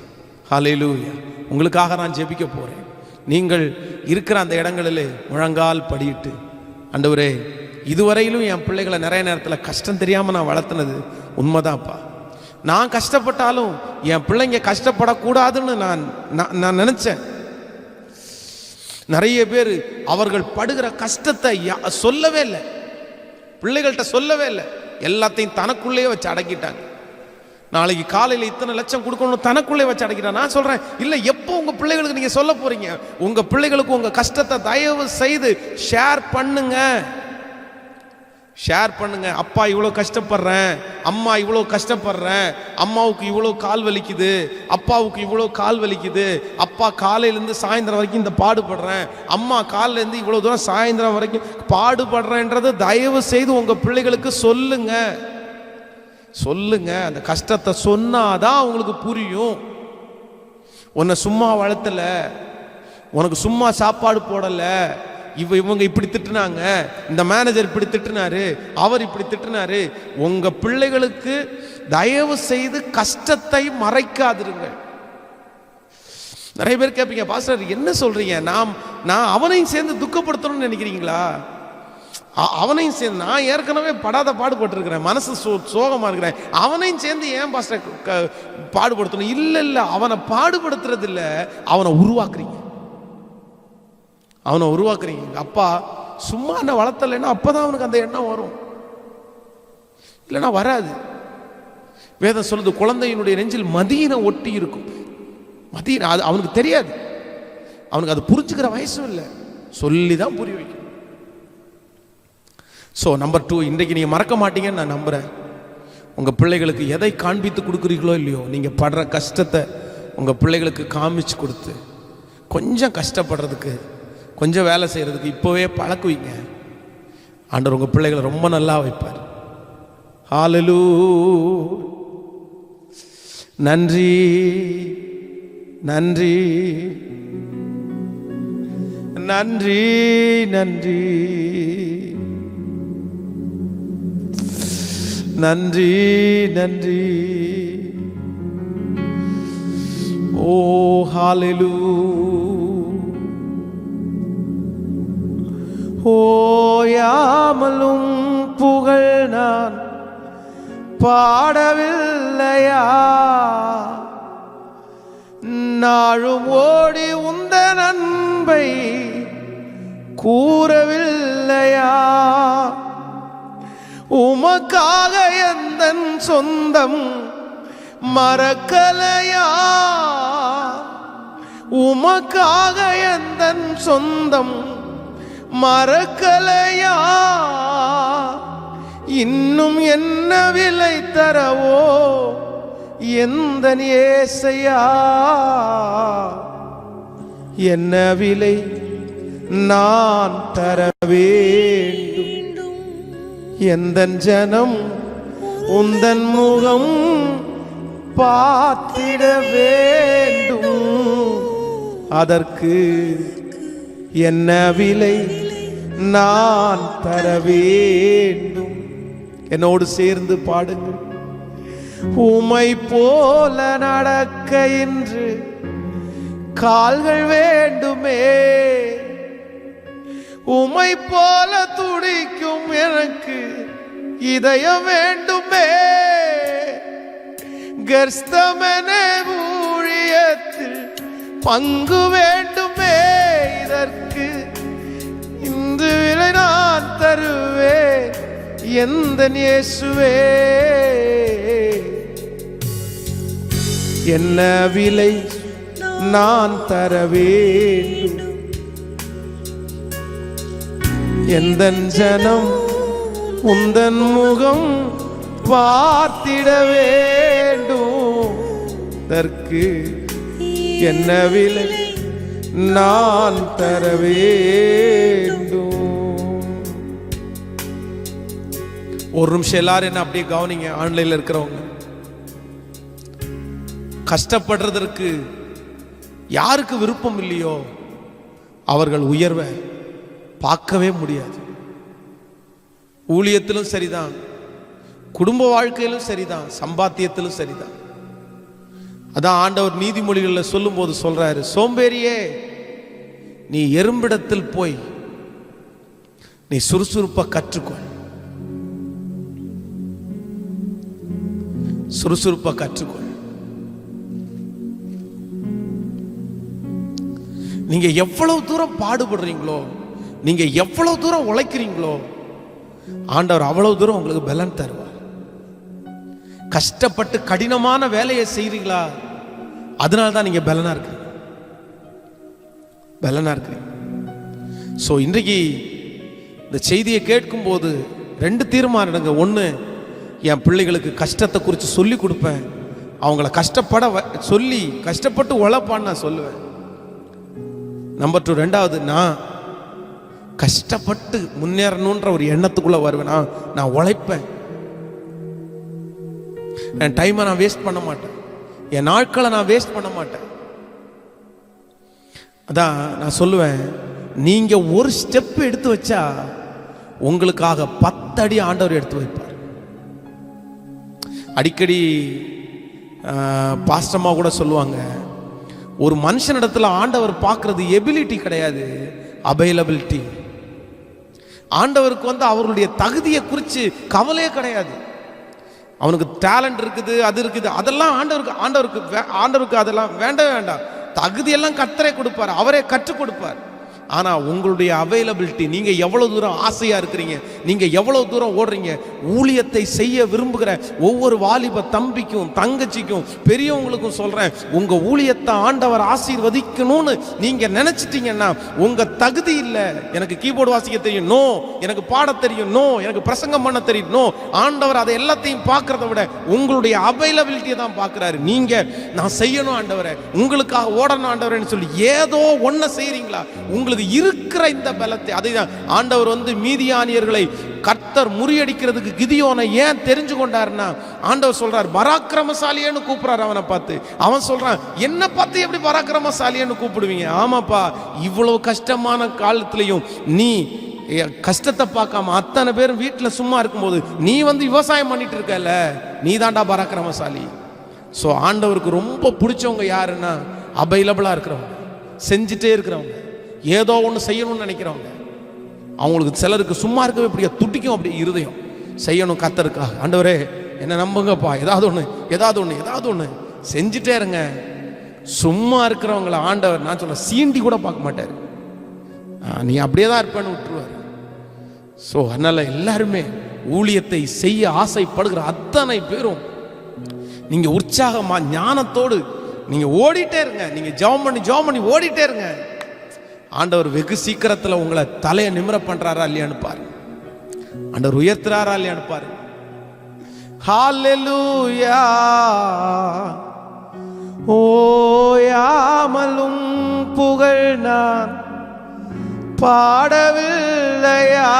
ஹல்லேலூயா. உங்களுக்காக நான் ஜெபிக்க போகிறேன். நீங்கள் இருக்கிற அந்த இடங்களில் முழங்கால் படியிட்டு, ஆண்டவரே, இதுவரையிலும் என் பிள்ளைகளை நிறைய நேரத்தில் கஷ்டம் தெரியாமல் நான் வளர்த்துனது உண்மைதான்ப்பா. நான் கஷ்டப்பட்டாலும் என் பிள்ளைங்க கஷ்டப்படக்கூடாதுன்னு நான் நினச்சேன். நிறைய பேர் அவர்கள் படுகிற கஷ்டத்தை சொல்லவே இல்லை, பிள்ளைகள்கிட்ட சொல்லவே இல்லை. எல்லாத்தையும் தனக்குள்ளேயே வச்சு அடக்கிட்டாங்க. நாளைக்கு காலையில் இத்தனை லட்சம் கொடுக்கணும் தனக்குள்ளே வச்சு அடக்கிட்டாங்க. நான் சொல்கிறேன், இல்லை, எப்போ உங்கள் பிள்ளைகளுக்கு நீங்கள் சொல்ல போகிறீங்க? உங்கள் பிள்ளைகளுக்கு உங்கள் கஷ்டத்தை தயவு செய்து ஷேர் பண்ணுங்க, ஷேர் பண்ணுங்க. அப்பா இவ்வளோ கஷ்டப்படுறேன், அம்மா இவ்வளோ கஷ்டப்படுறேன், அம்மாவுக்கு இவ்வளோ கால் வலிக்குது, அப்பாவுக்கு இவ்வளோ கால் வலிக்குது, அப்பா காலையிலேருந்து சாயந்தரம் வரைக்கும் இந்த பாடுபடுறேன், அம்மா காலையிலேருந்து இவ்வளோ தூரம் சாயந்தரம் வரைக்கும் பாடுபடுறேன்றதை தயவு செய்து உங்கள் பிள்ளைகளுக்கு சொல்லுங்க, சொல்லுங்க. அந்த கஷ்டத்தை சொன்னாதான் அவங்களுக்கு புரியும். உன்னை சும்மா வளர்த்தல, உனக்கு சும்மா சாப்பாடு போடல, இவங்க இப்படி திட்டுனாங்க, இந்த மேனேஜர் இப்படி திட்டுனாரு, அவர் இப்படி திட்டுனாரு. உங்க பிள்ளைகளுக்கு தயவு செய்து கஷ்டத்தை மறைக்காதிருங்க. நிறைய பேர் கேட்பீங்க, பாஸ்டர் என்ன சொல்றீங்க, நான் அவனையும் சேர்ந்து துக்கப்படுத்தணும்னு நினைக்கிறீங்களா? அவனையும் சேர்ந்து, நான் ஏற்கனவே படாத பாடுபட்டுருக்கிறேன், மனசு சோகமா இருக்கிறேன், அவனையும் சேர்ந்து ஏன் பாஸ்டர் பாடுபடுத்தணும்? இல்லை, அவனை பாடுபடுத்துறது இல்லை, அவனை உருவாக்குறீங்க, அவனை உருவாக்குறீங்க. அப்பா சும்மா என்ன வளர்த்தலைன்னா அப்பதான் அவனுக்கு அந்த எண்ணம் வரும், இல்லைன்னா வராது. வேதம் சொல்லுது, குழந்தையினுடைய நெஞ்சில் மதியினை ஒட்டி இருக்கும். மதியின அது அவனுக்கு தெரியாது, அவனுக்கு அது புரிஞ்சுக்கிற வயசும் இல்லை, சொல்லிதான் புரிய வைக்கும். ஸோ நம்பர் 2, இன்றைக்கு நீங்கள் மறக்க மாட்டீங்கன்னு நான் நம்புகிறேன். உங்கள் பிள்ளைகளுக்கு எதை காண்பித்து கொடுக்குறீங்களோ இல்லையோ, நீங்கள் படுற கஷ்டத்தை உங்கள் பிள்ளைகளுக்கு காமிச்சு கொடுத்து, கொஞ்சம் கஷ்டப்படுறதுக்கு, கொஞ்சம் வேலை செய்கிறதுக்கு இப்போவே பழக்குவீங்க. ஆண்டவர் உங்கள் பிள்ளைகளை ரொம்ப நல்லா வைப்பார். ஹல்லேலூயா. நன்றி, நன்றி, நன்றி, நன்றி, நன்றி, நன்றி. ஓ ஹல்லேலூயா. ஓயாமலும் புகழ் நான் பாடவில்லையா, நாளும் ஓடி உந்தன் அன்பை கூறவில்லையா, உமக்காக எந்தன் சொந்தம் மறக்கலையா, உமக்காக எந்தன் சொந்தம் மறக்கலையா, இன்னும் என்ன விலை தரவோ எந்தன் ஏசையா, என்ன விலை நான் தர வேண்டும், எந்தன் ஜனம் உந்தன் முகம் பார்த்திட வேண்டும், அதற்கு என்ன விலை நான் தர வேண்டும். என்னோடு சேர்ந்து பாடுங்கள். உமை போல நடக்க இன்று கால்கள் வேண்டுமே, உமை போல துடிக்கும் எனக்கு இதயம் வேண்டுமே, கர்ஸ்தமன ஊழியத்தில் பங்கு வேண்டுமே, இதற்கு இந்த விலை நான் தருவேன் எந்தன் இயேசுவே, என்ன விலை நான் தர வேண்டும், எந்தன் ஜனம் உந்தன் முகம் பார்த்திட வேண்டும், இதற்கு என்ன விலை நான் தர வேண்டும். ஒரு நிமிஷம் எல்லாரும் என்ன அப்படியே கவனிங்க. ஆன்லைன்ல இருக்கிறவங்க, கஷ்டப்படுறதற்கு யாருக்கு விருப்பம் இல்லையோ அவர்கள் உயர்வை பார்க்கவே முடியாது. ஊழியத்திலும் சரிதான், குடும்ப வாழ்க்கையிலும் சரிதான், சம்பாத்தியத்திலும் சரிதான். அதான் ஆண்டவர் நீதிமொழிகளில் சொல்லும் போது சொல்றாரு, சோம்பேறியே நீ எறும்பிடத்தில் போய் நீ சுறுசுறுப்பா கற்றுக்கொள், சுறுசுறுப்பா கற்றுக்கொள். நீங்க எவ்வளவு தூரம் பாடுபடுறீங்களோ, நீங்க எவ்வளவு தூரம் உழைக்கிறீங்களோ, ஆண்டவர் அவ்வளவு தூரம் உங்களுக்கு பலன் தருவார். கஷ்டப்பட்டு கடினமான வேலையை செய்றீங்களா, அதனால தான் நீங்க பலனா இருக்கிறீங்க, பலனா இருக்கிறீங்க. ஸோ இன்றைக்கு இந்த செய்தியை கேட்கும் போது 2 தீர்மானம் எடுங்க. ஒன்று, என் பிள்ளைகளுக்கு கஷ்டத்தை குறித்து சொல்லி கொடுப்பேன், அவங்கள கஷ்டப்பட சொல்லி கஷ்டப்பட்டு உழைப்பான்னு நான் சொல்லுவேன். நம்பர் 2, ரெண்டாவது, நான் கஷ்டப்பட்டு முன்னேறணுன்ற ஒரு எண்ணத்துக்குள்ள வருவேன். நான் உழைப்பேன், என் டைமை நான் வேஸ்ட் பண்ண மாட்டேன், என் நாட்களை நான் வேஸ்ட் பண்ண மாட்டேன். அதான் நான் சொல்லுவேன், நீங்க ஒரு ஸ்டெப் எடுத்து வச்சா உங்களுக்காக 10 அடி ஆண்டவர் எடுத்து வைப்பார். அடிக்கடி பாஸ்டமா கூட சொல்லுவாங்க, ஒரு மனுஷனிடத்துல ஆண்டவர் பார்க்கிறது எபிலிட்டி கிடையாது, அவைலபிலிட்டி. ஆண்டவருக்கு அவர்களுடைய தகுதியை குறித்து கவலையே கிடையாது. அவனுக்கு டேலண்ட் இருக்குது, அது இருக்குது, அதெல்லாம் ஆண்டவருக்கு அதெல்லாம் வேண்டவே வேண்டாம். தகுதியெல்லாம் கர்த்தரே கொடுப்பார், அவரே கற்றுக் கொடுப்பார். ஆனா உங்களுடைய அவைலபிலிட்டி, நீங்க எவ்வளவு தூரம் ஆசையா இருக்கிறீங்க, நீங்க எவ்வளவு தூரம் ஓடுறீங்க. ஊழியத்தை செய்ய விரும்புகிற ஒவ்வொரு வாலிப தம்பிக்கும் தங்கச்சிக்கும் பெரியவங்களுக்கும் சொல்றேன், உங்க ஊழியத்தை ஆண்டவர் ஆசீர்வதிக்கணும்னு நீங்க நினைச்சிட்டீங்கன்னா, உங்க தகுதி இல்லை, எனக்கு கீபோர்டு வாசிக்க தெரியும் நோ, எனக்கு பாட தெரியும் நோ, எனக்கு பிரசங்கம் பண்ண தெரியும் நோ. ஆண்டவர் அதை எல்லாத்தையும் பார்க்கறத விட உங்களுடைய அவைலபிலிட்டியை தான் பார்க்கிறாரு. நீங்க நான் செய்யணும் ஆண்டவரே, உங்களுக்காக ஓடணும் ஆண்டவரேன்னு சொல்லி ஏதோ ஒன்ன செய்றீங்களா, உங்களுக்கு இருக்கிற இந்த பலத்தை, அதைதான் ஆண்டவர் மீதியானியர்களை கர்த்தர் முறியடிக்கிறதுக்கு கிதியோனை ஏன் தெரிஞ்சு கொண்டாருன்னா, ஆண்டவர் சொல்றார் பராக்கிரமசாலியன்னு கூப்பிடுறாரு அவனை பார்த்து. அவன் சொல்றான், என்ன பார்த்து எப்படி பராக்கிரமசாலியன்னு கூப்பிடுவீங்க? ஆமாப்பா, இவ்வளவு கஷ்டமான காலத்திலையும் நீ கஷ்டத்தை பார்க்காம அத்தனை பேரும் வீட்டில் சும்மா இருக்கும்போது நீ விவசாயம் பண்ணிட்டு இருக்கல, நீ தாண்டா பராக்கிரமசாலி. ஸோ ஆண்டவருக்கு ரொம்ப பிடிச்சவங்க யாருன்னா, அவைலபிளா இருக்கிறவங்க, செஞ்சுட்டே இருக்கிறவங்க, ஏதோ ஒன்று செய்யணும்னு நினைக்கிறவங்க. அவங்களுக்கு சிலருக்கு சும்மா இருக்கவே இப்படியா துடிக்கும், அப்படி இருதயம் செய்யணும் கர்த்தருக்காக. ஆண்டவரே என்ன நம்புங்கப்பா, ஏதாவது ஒன்று செஞ்சுட்டே இருங்க. சும்மா இருக்கிறவங்கள ஆண்டவர், நான் சொல்ல, சீண்டி கூட பார்க்க மாட்டார், நீ அப்படியே தான் இருப்பேன்னு விட்டுருவார். ஸோ அதனால எல்லாருமே ஊழியத்தை செய்ய ஆசைப்படுகிற அத்தனை பேரும் நீங்க உற்சாகமா ஞானத்தோடு நீங்க ஓடிட்டே இருங்க. நீங்க ஜெபம் பண்ணி ஓடிட்டே இருங்க. ஆண்டவர் வெகு சீக்கிரத்தில் உங்களை தலையை நிமிர பண்றாரா இல்லையான்னு பாரு, ஆண்டவர் உயர்த்துறாரா இல்லையான்னு பாரு. ஹல்லேலூயா. ஓயாமலும் புகழ் நான் பாடவில்லையா,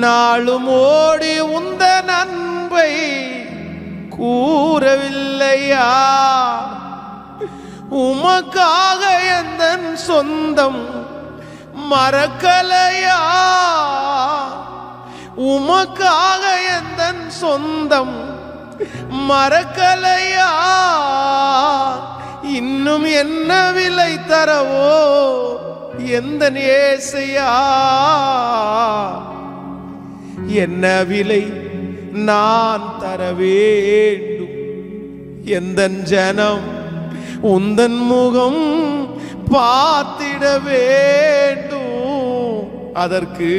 நாளும் ஓடி உந்த நன்மை கூறவில்லையா, உமக்காக எந்தன் சொந்தம் மறக்கலையா, உமக்காக எந்தன் சொந்தம் மறக்கலையா, இன்னும் என்ன விலை தரவோ எந்த ஏசையா, என்ன விலை நான் தர வேண்டும், எந்த ஜனம் உந்தன் முகம் பார்த்திட வேண்டும், அதற்கு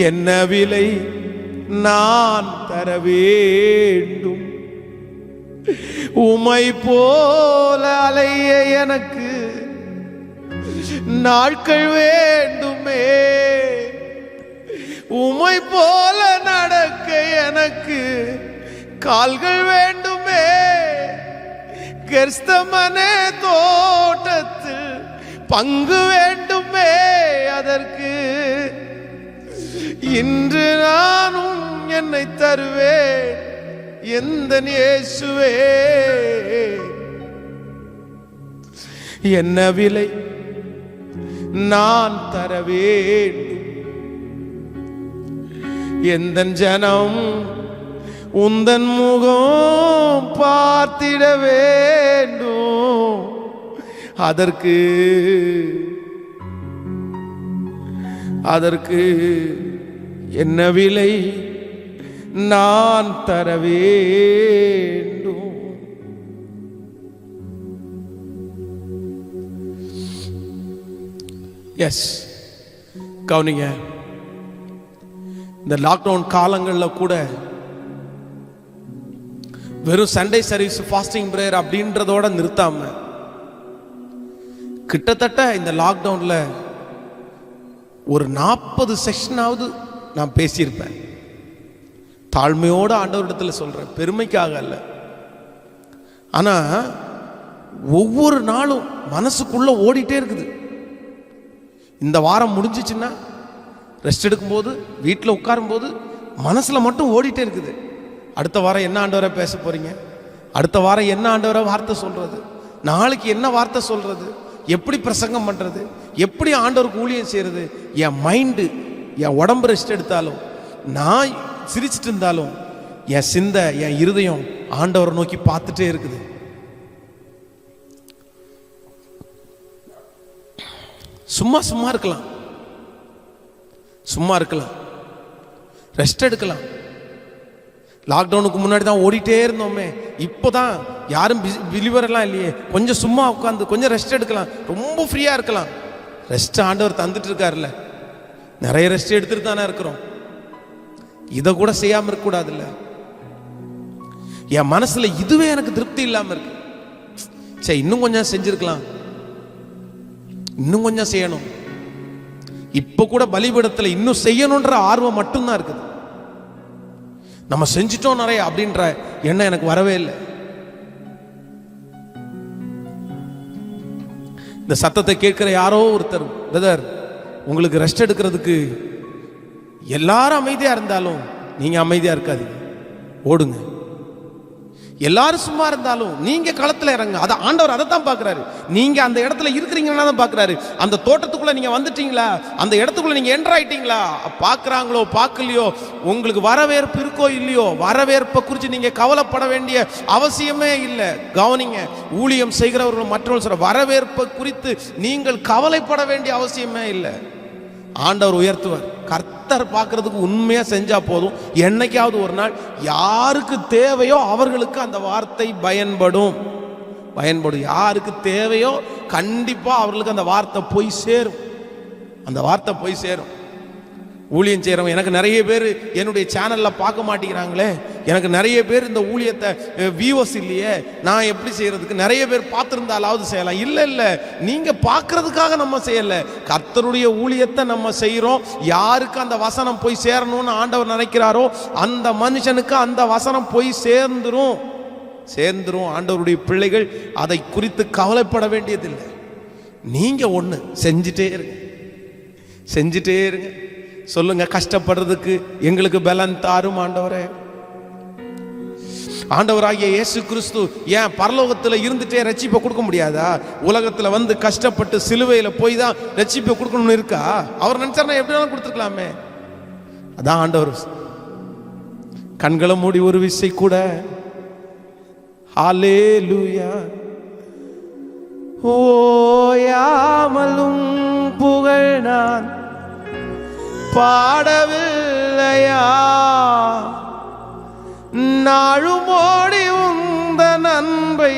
என்ன விலை நான் தர வேண்டும், உமை போல அலைய எனக்கு நாட்கள் வேண்டுமே, உமை போல நடக்க எனக்கு கால்கள் வேண்டுமே, கெர்ஸ்தமனே தோட்டத்தில் பங்கு வேண்டுமே, அதற்கு இன்று நானும் என்னை தருவேன் எந்தன் இயேசுவே. என்ன விலை நான் தர வேண்டும், எந்தன் ஜனம் உந்தன் முகம் பார்த்திட வேண்டும். அதற்கு என்ன விலை நான் தர வேண்டும். எஸ், கவனிங்க. இந்த லாக்டவுன் காலங்களில் கூட வெறும் சண்டே சர்வீஸ், ஃபாஸ்டிங் பிரேயர் அப்படின்றதோட நிறுத்தாம கிட்டத்தட்ட இந்த லாக்டவுன்ல ஒரு 40 செஷனாவது நான் பேசியிருப்பேன். தாழ்மையோடு ஆண்டவரிடத்தில் சொல்றேன், பெருமைக்காக அல்ல. ஆனா ஒவ்வொரு நாளும் மனசுக்குள்ள ஓடிட்டே இருக்குது. இந்த வாரம் முடிஞ்சிச்சுன்னா ரெஸ்ட் எடுக்கும்போது, வீட்டில் உட்காரும்போது மனசுல மட்டும் ஓடிட்டே இருக்குது. அடுத்த வாரம் என்ன ஆண்டவரை பேச போறீங்க, அடுத்த வாரம் என்ன ஆண்டவரை வார்த்தை சொல்றது, நாளைக்கு என்ன வார்த்தை சொல்றது, எப்படி பிரசங்கம் பண்றது, எப்படி ஆண்டவருக்கு ஊழியம் செய்யறது. என் மைண்டு, என் உடம்பு ரெஸ்ட் எடுத்தாலும், நான் சிரிச்சிட்டு இருந்தாலும், என் சிந்தை, என் இருதயம் ஆண்டவரை நோக்கி பார்த்துட்டே இருக்குது. சும்மா இருக்கலாம், சும்மா இருக்கலாம், ரெஸ்ட் எடுக்கலாம். லாக்டவுனுக்கு முன்னாடி தான் ஓடிட்டே இருந்தோமே, இப்போதான் யாரும் பிலிவர் எல்லாம் இல்லையே, கொஞ்சம் சும்மா உட்காந்து கொஞ்சம் ரெஸ்ட் எடுக்கலாம், ரொம்ப ஃப்ரீயா இருக்கலாம். ரெஸ்ட் ஆண்டவர் தந்துட்டு இருக்காருல்ல, நிறைய ரெஸ்ட் எடுத்துட்டு தானே இருக்கிறோம். இதை கூட செய்யாம இருக்க கூடாதுல்ல. என் மனசுல இதுவே எனக்கு திருப்தி இல்லாம இருக்கு. சரி, இன்னும் கொஞ்சம் செஞ்சிருக்கலாம், இன்னும் கொஞ்சம் செய்யணும். இப்ப கூட பலிபீடத்துல இன்னும் செய்யணும்ன்ற ஆர்வம் மட்டும்தான் இருக்குது. நம்ம செஞ்சிட்டோம் நிறைய அப்படின்ற எண்ணம் எனக்கு வரவே இல்லை. இந்த சத்தத்தை கேட்கிற யாரோ ஒருத்தர், பிரதர், உங்களுக்கு ரெஸ்ட் எடுக்கிறதுக்கு எல்லாரும் அமைதியா இருந்தாலும் நீங்க அமைதியா இருக்காதீங்க, ஓடுங்க. எல்லாரும் சும்மா இருந்தாலும் நீங்க களத்துல இறங்க. அத ஆண்டவர் அதை தான் பாக்குறாரு. நீங்க அந்த இடத்துல இருக்கிறீங்கன்னா தான் பாக்குறாரு. அந்த தோட்டத்துக்குள்ள நீங்க வந்துட்டீங்களா, அந்த இடத்துக்குள்ள நீங்க என்டர் ஆயிட்டீங்களா, பாக்குறாங்களோ பார்க்கலையோ, உங்களுக்கு வரவேற்பு இருக்கோ இல்லையோ, வரவேற்பை குறித்து நீங்க கவலைப்பட வேண்டிய அவசியமே இல்லை. கவனிங்க, ஊழியம் செய்கிறவர்கள் மற்றவர்கள் சொல்ற வரவேற்பை குறித்து நீங்கள் கவலைப்பட வேண்டிய அவசியமே இல்லை. ஆண்டவர் உயர்த்துவார். கர்த்தர் பார்க்கறதுக்கு உண்மையா செஞ்சா போதும். என்னைக்காவது ஒரு நாள் யாருக்கு தேவையோ அவர்களுக்கு அந்த வார்த்தை பயன்படும். யாருக்கு தேவையோ கண்டிப்பா அவர்களுக்கு அந்த வார்த்தை போய் சேரும். அந்த வார்த்தை போய் சேரும். ஊழியம் செய்கிறவங்க எனக்கு நிறைய பேர் என்னுடைய சேனலில் பார்க்க மாட்டேங்கிறாங்களே, எனக்கு நிறைய பேர் இந்த ஊழியத்தை வியூவர்ஸ் இல்லையே, நான் எப்படி செய்கிறதுக்கு, நிறைய பேர் பார்த்துருந்தாலாவது செய்யலாம். இல்லை, நீங்கள் பார்க்கறதுக்காக நம்ம செய்யலை, கர்த்தருடைய ஊழியத்தை நம்ம செய்கிறோம். யாருக்கு அந்த வசனம் போய் சேரணும்னு ஆண்டவர் நினைக்கிறாரோ அந்த மனுஷனுக்கு அந்த வசனம் போய் சேர்ந்துரும். ஆண்டவருடைய பிள்ளைகள் அதை குறித்து கவலைப்பட வேண்டியதில்லை. நீங்கள் ஒன்று செஞ்சுட்டே இருங்க. சொல்லுங்க, கஷ்டப்படுறதுக்கு எங்களுக்கு பலன் தாரும் ஆண்டவரே. ஆண்டவராகிய இயேசு கிறிஸ்து ஏன் பரலோகத்தில் இருந்துட்டே ரட்சிப்பை கொடுக்க முடியாதா? உலகத்தில் வந்து கஷ்டப்பட்டு சிலுவையில் போய் தான் ரட்சிப்பை கொடுக்கணும்னு இருக்கா? அவர் நினைச்சாருன்னா எப்படினாலும் கொடுத்துருக்கலாமே. அதான் ஆண்டவர் கண்களை மூடி ஒரு விசை கூட ஹல்லேலூயா ஓயாமலும் புகழ் நான் பாடவில்லையா, நாளும் ஓடி உந்த நன்மை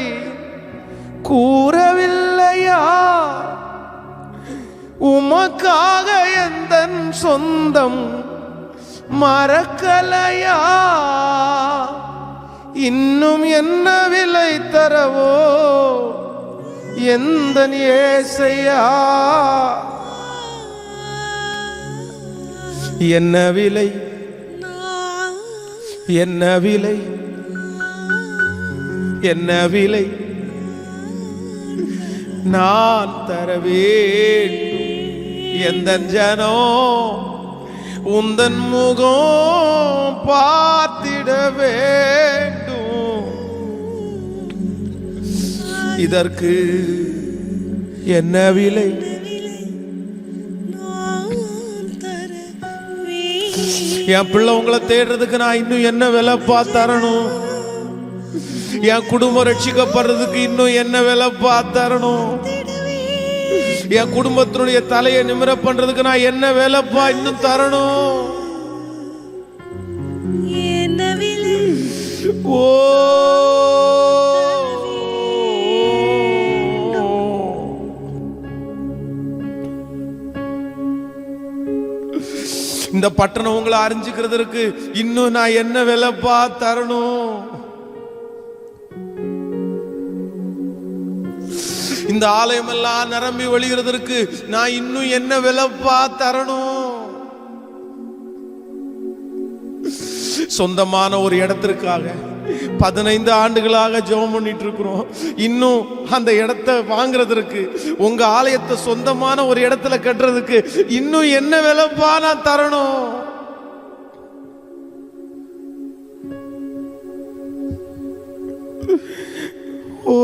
கூறவில்லையா, உமக்காக எந்தன் சொந்தம் மறக்கலையா, இன்னும் என்ன விலை தரவோ எந்தன் ஏசையா, என்ன விலை நான் தர வேண்டும். எந்த ஜனோ உந்தன் முகம் பார்த்திட வேண்டும். இதற்கு என்ன விலை? என் பிள்ளை உங்களை தேடுறதுக்கு நான் இன்னும் என்ன விலைப்பா தரணும்? என் குடும்பம் ரட்சிக்கப்படுறதுக்கு இன்னும் என்ன விலைப்பா தரணும்? என் குடும்பத்தினுடைய தலையை நிமிர பண்றதுக்கு நான் என்ன வேலைப்பா இன்னும் தரணும்? ஓ இந்த பட்டணம் உங்களை அறிஞ்சுக்கிறதுக்கு இன்னும் நான் என்ன வேலைப்பா தரணும்? இந்த ஆலயம் எல்லாம் நிரம்பி வழிகிறதற்கு நான் இன்னும் என்ன விலைப்பா தரணும்? சொந்தமான ஒரு இடத்திற்காக 15 ஆண்டுகளாக ஜெபம் பண்ணிட்டு இருக்கிறோம். இன்னும் அந்த இடத்தை வாங்குறதற்கு, உங்க ஆலயத்தை சொந்தமான ஒரு இடத்துல கட்டுறதுக்கு இன்னும் என்ன விலைப்பா நான் தரணும்? ஓ,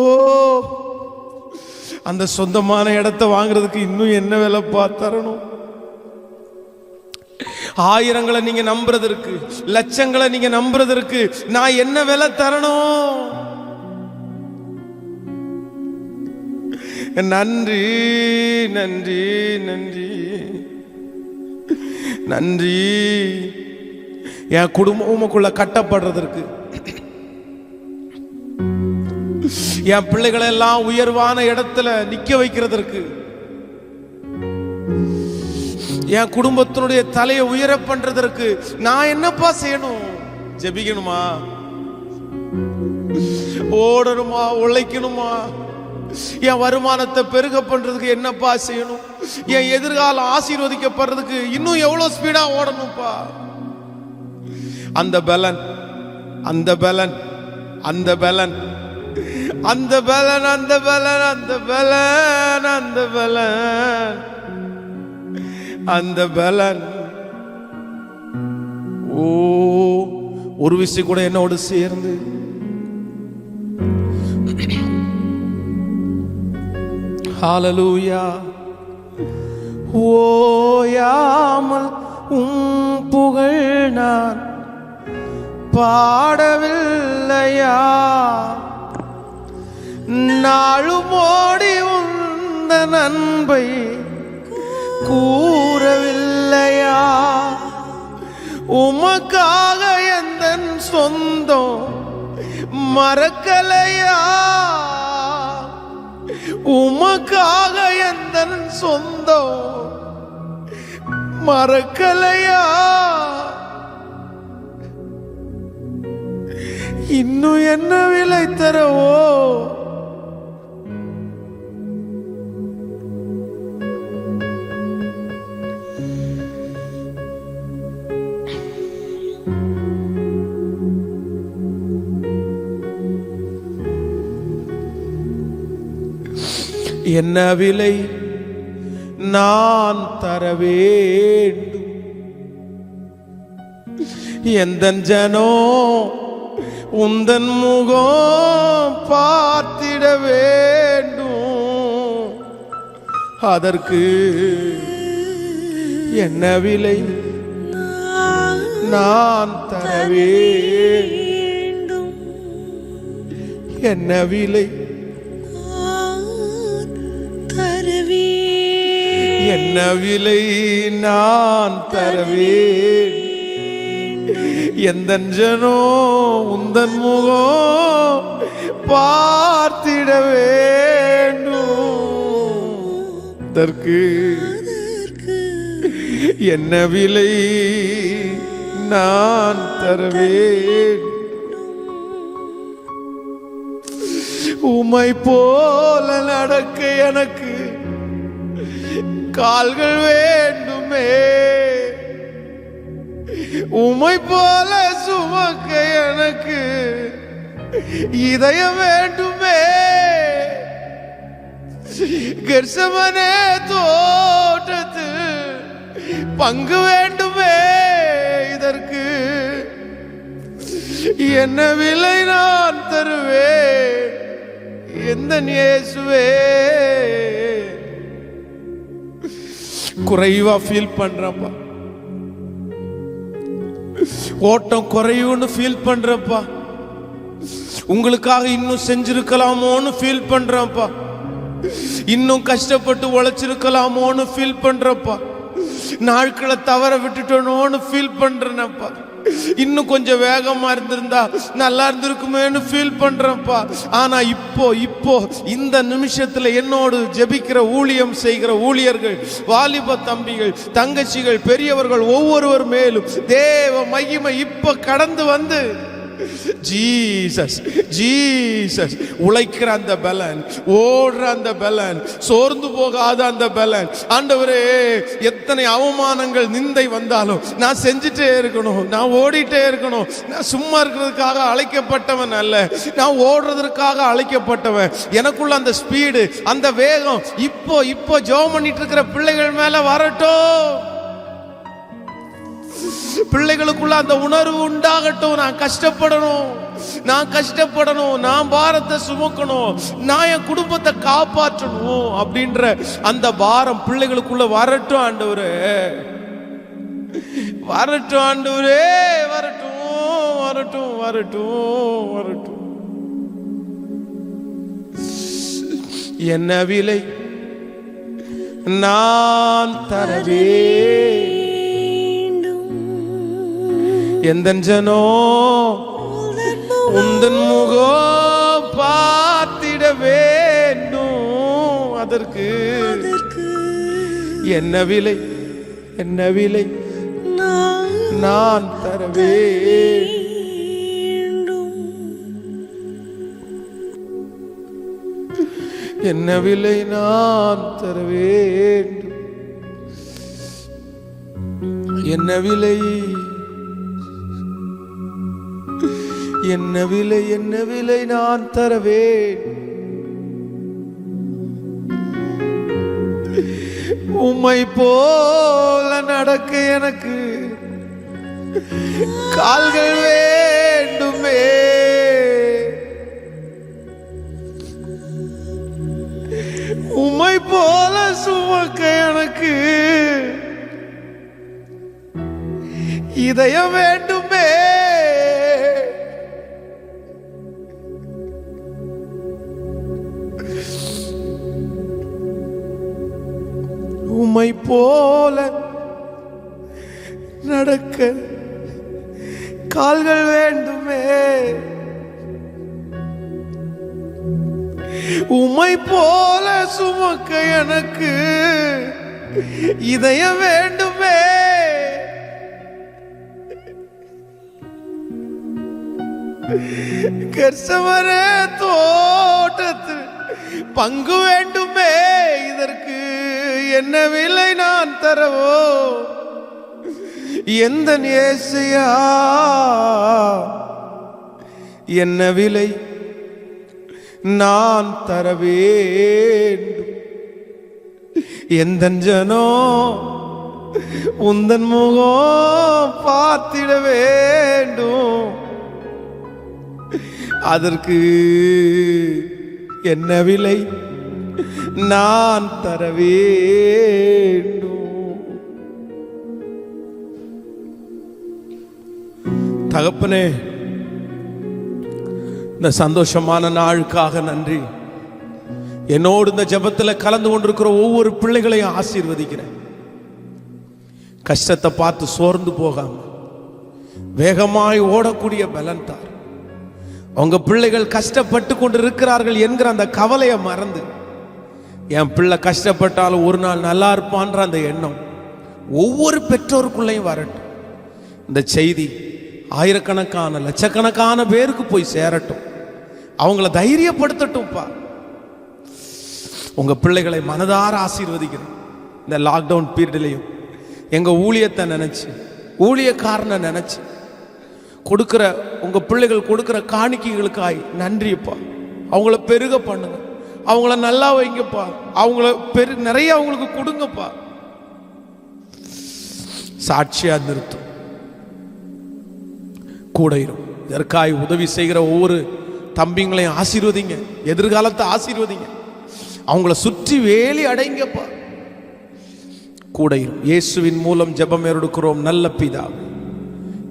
அந்த சொந்தமான இடத்தை வாங்குறதுக்கு இன்னும் என்ன விலைப்பா தரணும்? ஆயிரங்களை நீங்க நம்புறதற்கு, லட்சங்களை நீங்க நம்புறதற்கு நான் என்ன விலை தரணும்? நன்றி நன்றி நன்றி நன்றி. என் குடும்பம் உமக்குள்ள கட்டப்படுறதற்கு, என் பிள்ளைகளை எல்லாம் உயர்வான இடத்துல நிக்க வைக்கிறதற்கு, என் குடும்பத்தினுடைய தலையை உயர பண்றதற்கு நான் என்னப்பா செய்யணும்? ஜெபிக்கணுமா? ஓடணுமா? உழைக்கணுமா? என் வருமானத்தை பெருக பண்றதுக்கு என்னப்பா செய்யணும்? என் எதிர்காலம் ஆசீர்வதிக்கப்படுறதுக்கு இன்னும் எவ்வளவு ஸ்பீடா ஓடணும்ப்பா? அந்த பலன், அந்த பலன், அந்த பலன், அந்த பலன், அந்த பலன், அந்த பலன், அந்த பலன், அந்த பலன். ஓ, ஒரு விஷயம் கூட என்னோடு சேர்ந்து ஹல்லேலூயா. ஓயாமல் உம் புகழ் நான் பாடவில்லையா? நாளும் ஓடி உந்த நன்மை கூறவில்லையா? உமக்காக எந்தன் சொந்தம் மறக்கலையா? உமக்காக எந்தன் சொந்தம் மறக்கலையா? இன்னும் என்ன விலை தரவோ? என்ன விலை நான் தர வேண்டும்? எந்தன் ஜனோ உந்தன் முகம் பார்த்திட வேண்டும். அதற்கு என்ன விலை நான் தர வேண்டும்? என்ன விலை? என்ன விலை நான் தரவேன்? எந்தன் ஜனோ உந்தன் முகம் பார்த்திட வேண்டும். அதற்கு என்ன விலை நான் தரவேன்? உம்மை போல நடக்க எனக்கு கால்கள் வேண்டுமே. உம்மை போல சுமக்க எனக்கு இதயம் வேண்டுமே. கெர்சமனே தோட்டத்தில் பங்கு வேண்டுமே. வேண்டுமே இதற்கு என்ன விலை நான் தருவேன் எந்த இயேசுவே. குறைவா ஃபீல் பண்றப்பா, ஓட்டம் குறையும்னு ஃபீல் பண்றப்பா, உங்களுக்காக இன்னும் செஞ்சிருக்கலாமோன்னு ஃபீல் பண்றப்பா, இன்னும் கஷ்டப்பட்டு உழைச்சிருக்கலாமோன்னு ஃபீல் பண்றப்பா, நாட்களை தவற விட்டுட்டோன்னு ஃபீல் பண்றேனப்பா, இன்னும் கொஞ்சம் வேகமா இருந்திருந்தா நல்லா இருந்திருக்குமேன்னு ஃபீல் பண்றப்பா. ஆனா இப்போ இந்த நிமிஷத்துல என்னோடு ஜெபிக்கிற ஊழியம் செய்கிற ஊழியர்கள், வாலிப தம்பிகள், தங்கச்சிகள், பெரியவர்கள் ஒவ்வொருவர் மேலும் தேவ மகிமை இப்ப கடந்து வந்து ஜீசஸ் ஜீசஸ் உழைக்கிற அந்த பலன், ஓடுற அந்த பலன், சோர்ந்து போகாத அந்த பலன். ஆண்டவரே, எத்தனை அவமானங்கள் நிந்தை வந்தாலும் நான் செஞ்சுட்டே இருக்கணும், நான் ஓடிட்டே இருக்கணும். நான் சும்மா இருக்கிறதுக்காக அழைக்கப்பட்டவன் அல்ல, நான் ஓடுறதுக்காக அழைக்கப்பட்டவன். எனக்குள்ள அந்த ஸ்பீடு, அந்த வேகம் இப்போ ஜெபம் பண்ணிட்டு இருக்கிற பிள்ளைகள் மேல வரட்டும். பிள்ளைகளுக்குள்ள அந்த உணர்வு உண்டாகட்டும். நான் கஷ்டப்படணும், நான் பாரத்தை சுமக்கணும், நான் என் குடும்பத்தை காப்பாற்றணும் அப்படின்ற அந்த பாரம் பிள்ளைகளுக்குள்ள வரட்டும் ஆண்டவரே, வரட்டும் ஆண்டவரே, வரட்டும் வரட்டும் வரட்டும் வரட்டும். என்ன விலை நான் தரவே எந்தன் ஜனோ உந்தன் முகம் பார்த்திட வேண்டும். அதற்கு என்ன விலை நான் தரவே. என்ன விலை நான் தர வேண்டும், என்ன விலை நான் தரவே. உம்மை போல நடக்க எனக்கு கால்கள் வேண்டுமே, உம்மை போல சுமக்க எனக்கு இதயம் வேண்டுமே. உம்மை போல நடக்க கால்கள் வேண்டுமே, உம்மை போல சுமக்க எனக்கு இதயம் வேண்டுமே. கர்சமரே தோட்டத்து பங்கு வேண்டுமே, இதற்கு என்ன விலை நான் தரவோ எந்த நேசையா. என்ன விலை நான் தர வேண்டும், எந்த ஜனோ உந்தன் முகம் பார்த்திட வேண்டும். அதற்கு என்ன விலை நான் தர வேண்டும். தகப்பனே, இந்த சந்தோஷமான நாளுக்காக நன்றி. என்னோடு இந்த ஜெபத்தில் கலந்து கொண்டிருக்கிற ஒவ்வொரு பிள்ளைகளையும் ஆசீர்வதிக்கிறேன். கஷ்டத்தை பார்த்து சோர்ந்து போகாம வேகமாய் ஓடக்கூடிய பலன் தார். அவங்க பிள்ளைகள் கஷ்டப்பட்டு கொண்டு இருக்கிறார்கள் என்கிற அந்த கவலையை மறந்து, என் பிள்ளை கஷ்டப்பட்டாலும் ஒரு நாள் நல்லா இருப்பான்ற அந்த எண்ணம் ஒவ்வொரு பெற்றோருக்குள்ளையும் வரட்டும். இந்த செய்தி ஆயிரக்கணக்கான லட்சக்கணக்கான பேருக்கு போய் சேரட்டும். அவங்கள தைரியப்படுத்தட்டும்ப்பா. உங்க பிள்ளைகளை மனதார ஆசீர்வதிக்கிறேன். இந்த லாக்டவுன் பீரியட்லையும் எங்க ஊழியத்தை நினைச்சு, ஊழியக்காரனை நினைச்சு கொடுக்கிற உங்க பிள்ளைகள் கொடுக்கிற காணிக்கைகளுக்காய் நன்றிப்பா. அவங்கள பெருக பண்ணுங்க, அவங்கள நல்லா வைங்கப்பா, அவங்கள நிறைய அவங்களுக்கு கொடுங்கப்பா. சாட்சியா நிறுத்தும். கூட இருக்கும். இதற்காய் உதவி செய்கிற ஒவ்வொரு தம்பிங்களையும் ஆசீர்வதிங்க. எதிர்காலத்தை ஆசீர்வதிங்க. அவங்கள சுற்றி வேலி அடைங்கப்பா. கூட இருக்கும். இயேசுவின் மூலம் ஜெபம் எடுக்கிறோம் நல்ல பிதாவே.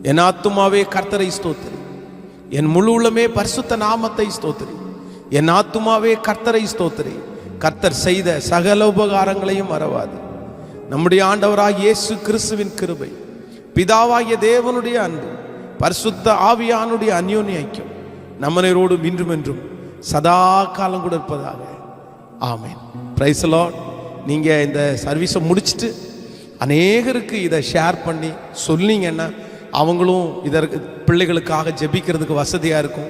என் ஆத்துமாவே கர்த்தரை ஸ்தோத்திரி, என் முழு உள்ளமே பரிசுத்த நாமத்தை ஸ்தோத்திரி. என் ஆத்துமாவே கர்த்தரை ஸ்தோத்திரி, கர்த்தர் செய்த சகல உபகாரங்களையும் மறவாது. நம்முடைய ஆண்டவராகிய இயேசு கிறிஸ்துவின் கிருபை, பிதாவாகிய தேவனுடைய அன்பு, பரிசுத்த ஆவியானுடைய அந்யோன்ய ஐக்கியம் நம்மனரோடு இன்றும் என்றும் சதா காலம் கூட இருப்பதாக. ஆமென். Praise the lord. நீங்கள் இந்த சர்வீஸை முடிச்சுட்டு அநேகருக்கு இதை ஷேர் பண்ணி சொன்னீங்கன்னா அவங்களும் இதற்கு பிள்ளைகளுக்காக ஜெபிக்கிறதுக்கு வசதியாக இருக்கும்.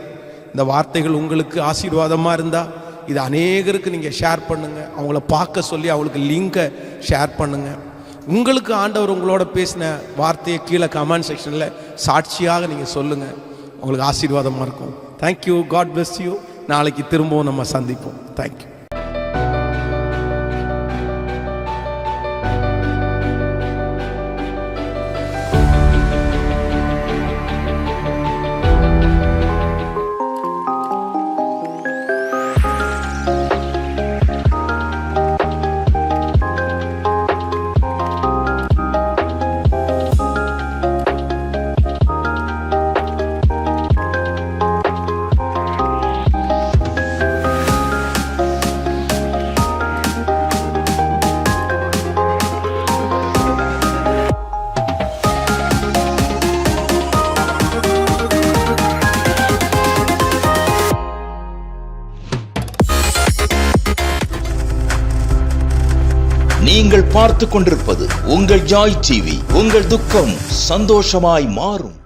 இந்த வார்த்தைகள் உங்களுக்கு ஆசீர்வாதமாக இருந்தால் இது அநேகருக்கு நீங்கள் ஷேர் பண்ணுங்கள். அவங்கள பார்க்க சொல்லி அவங்களுக்கு லிங்கை ஷேர் பண்ணுங்கள். உங்களுக்கு ஆண்டவர் உங்களோட பேசின வார்த்தையை கீழே கமெண்ட் செக்ஷனில் சாட்சியாக நீங்கள் சொல்லுங்கள். உங்களுக்கு ஆசீர்வாதமாக இருக்கும். தேங்க்யூ. God bless you. நாளைக்கு திரும்பவும் நம்ம சந்திப்போம். தேங்க்யூ. நீங்கள் பார்த்துக் கொண்டிருப்பது உங்கள் ஜாய் டிவி. உங்கள் துக்கம் சந்தோஷமாய் மாறும்.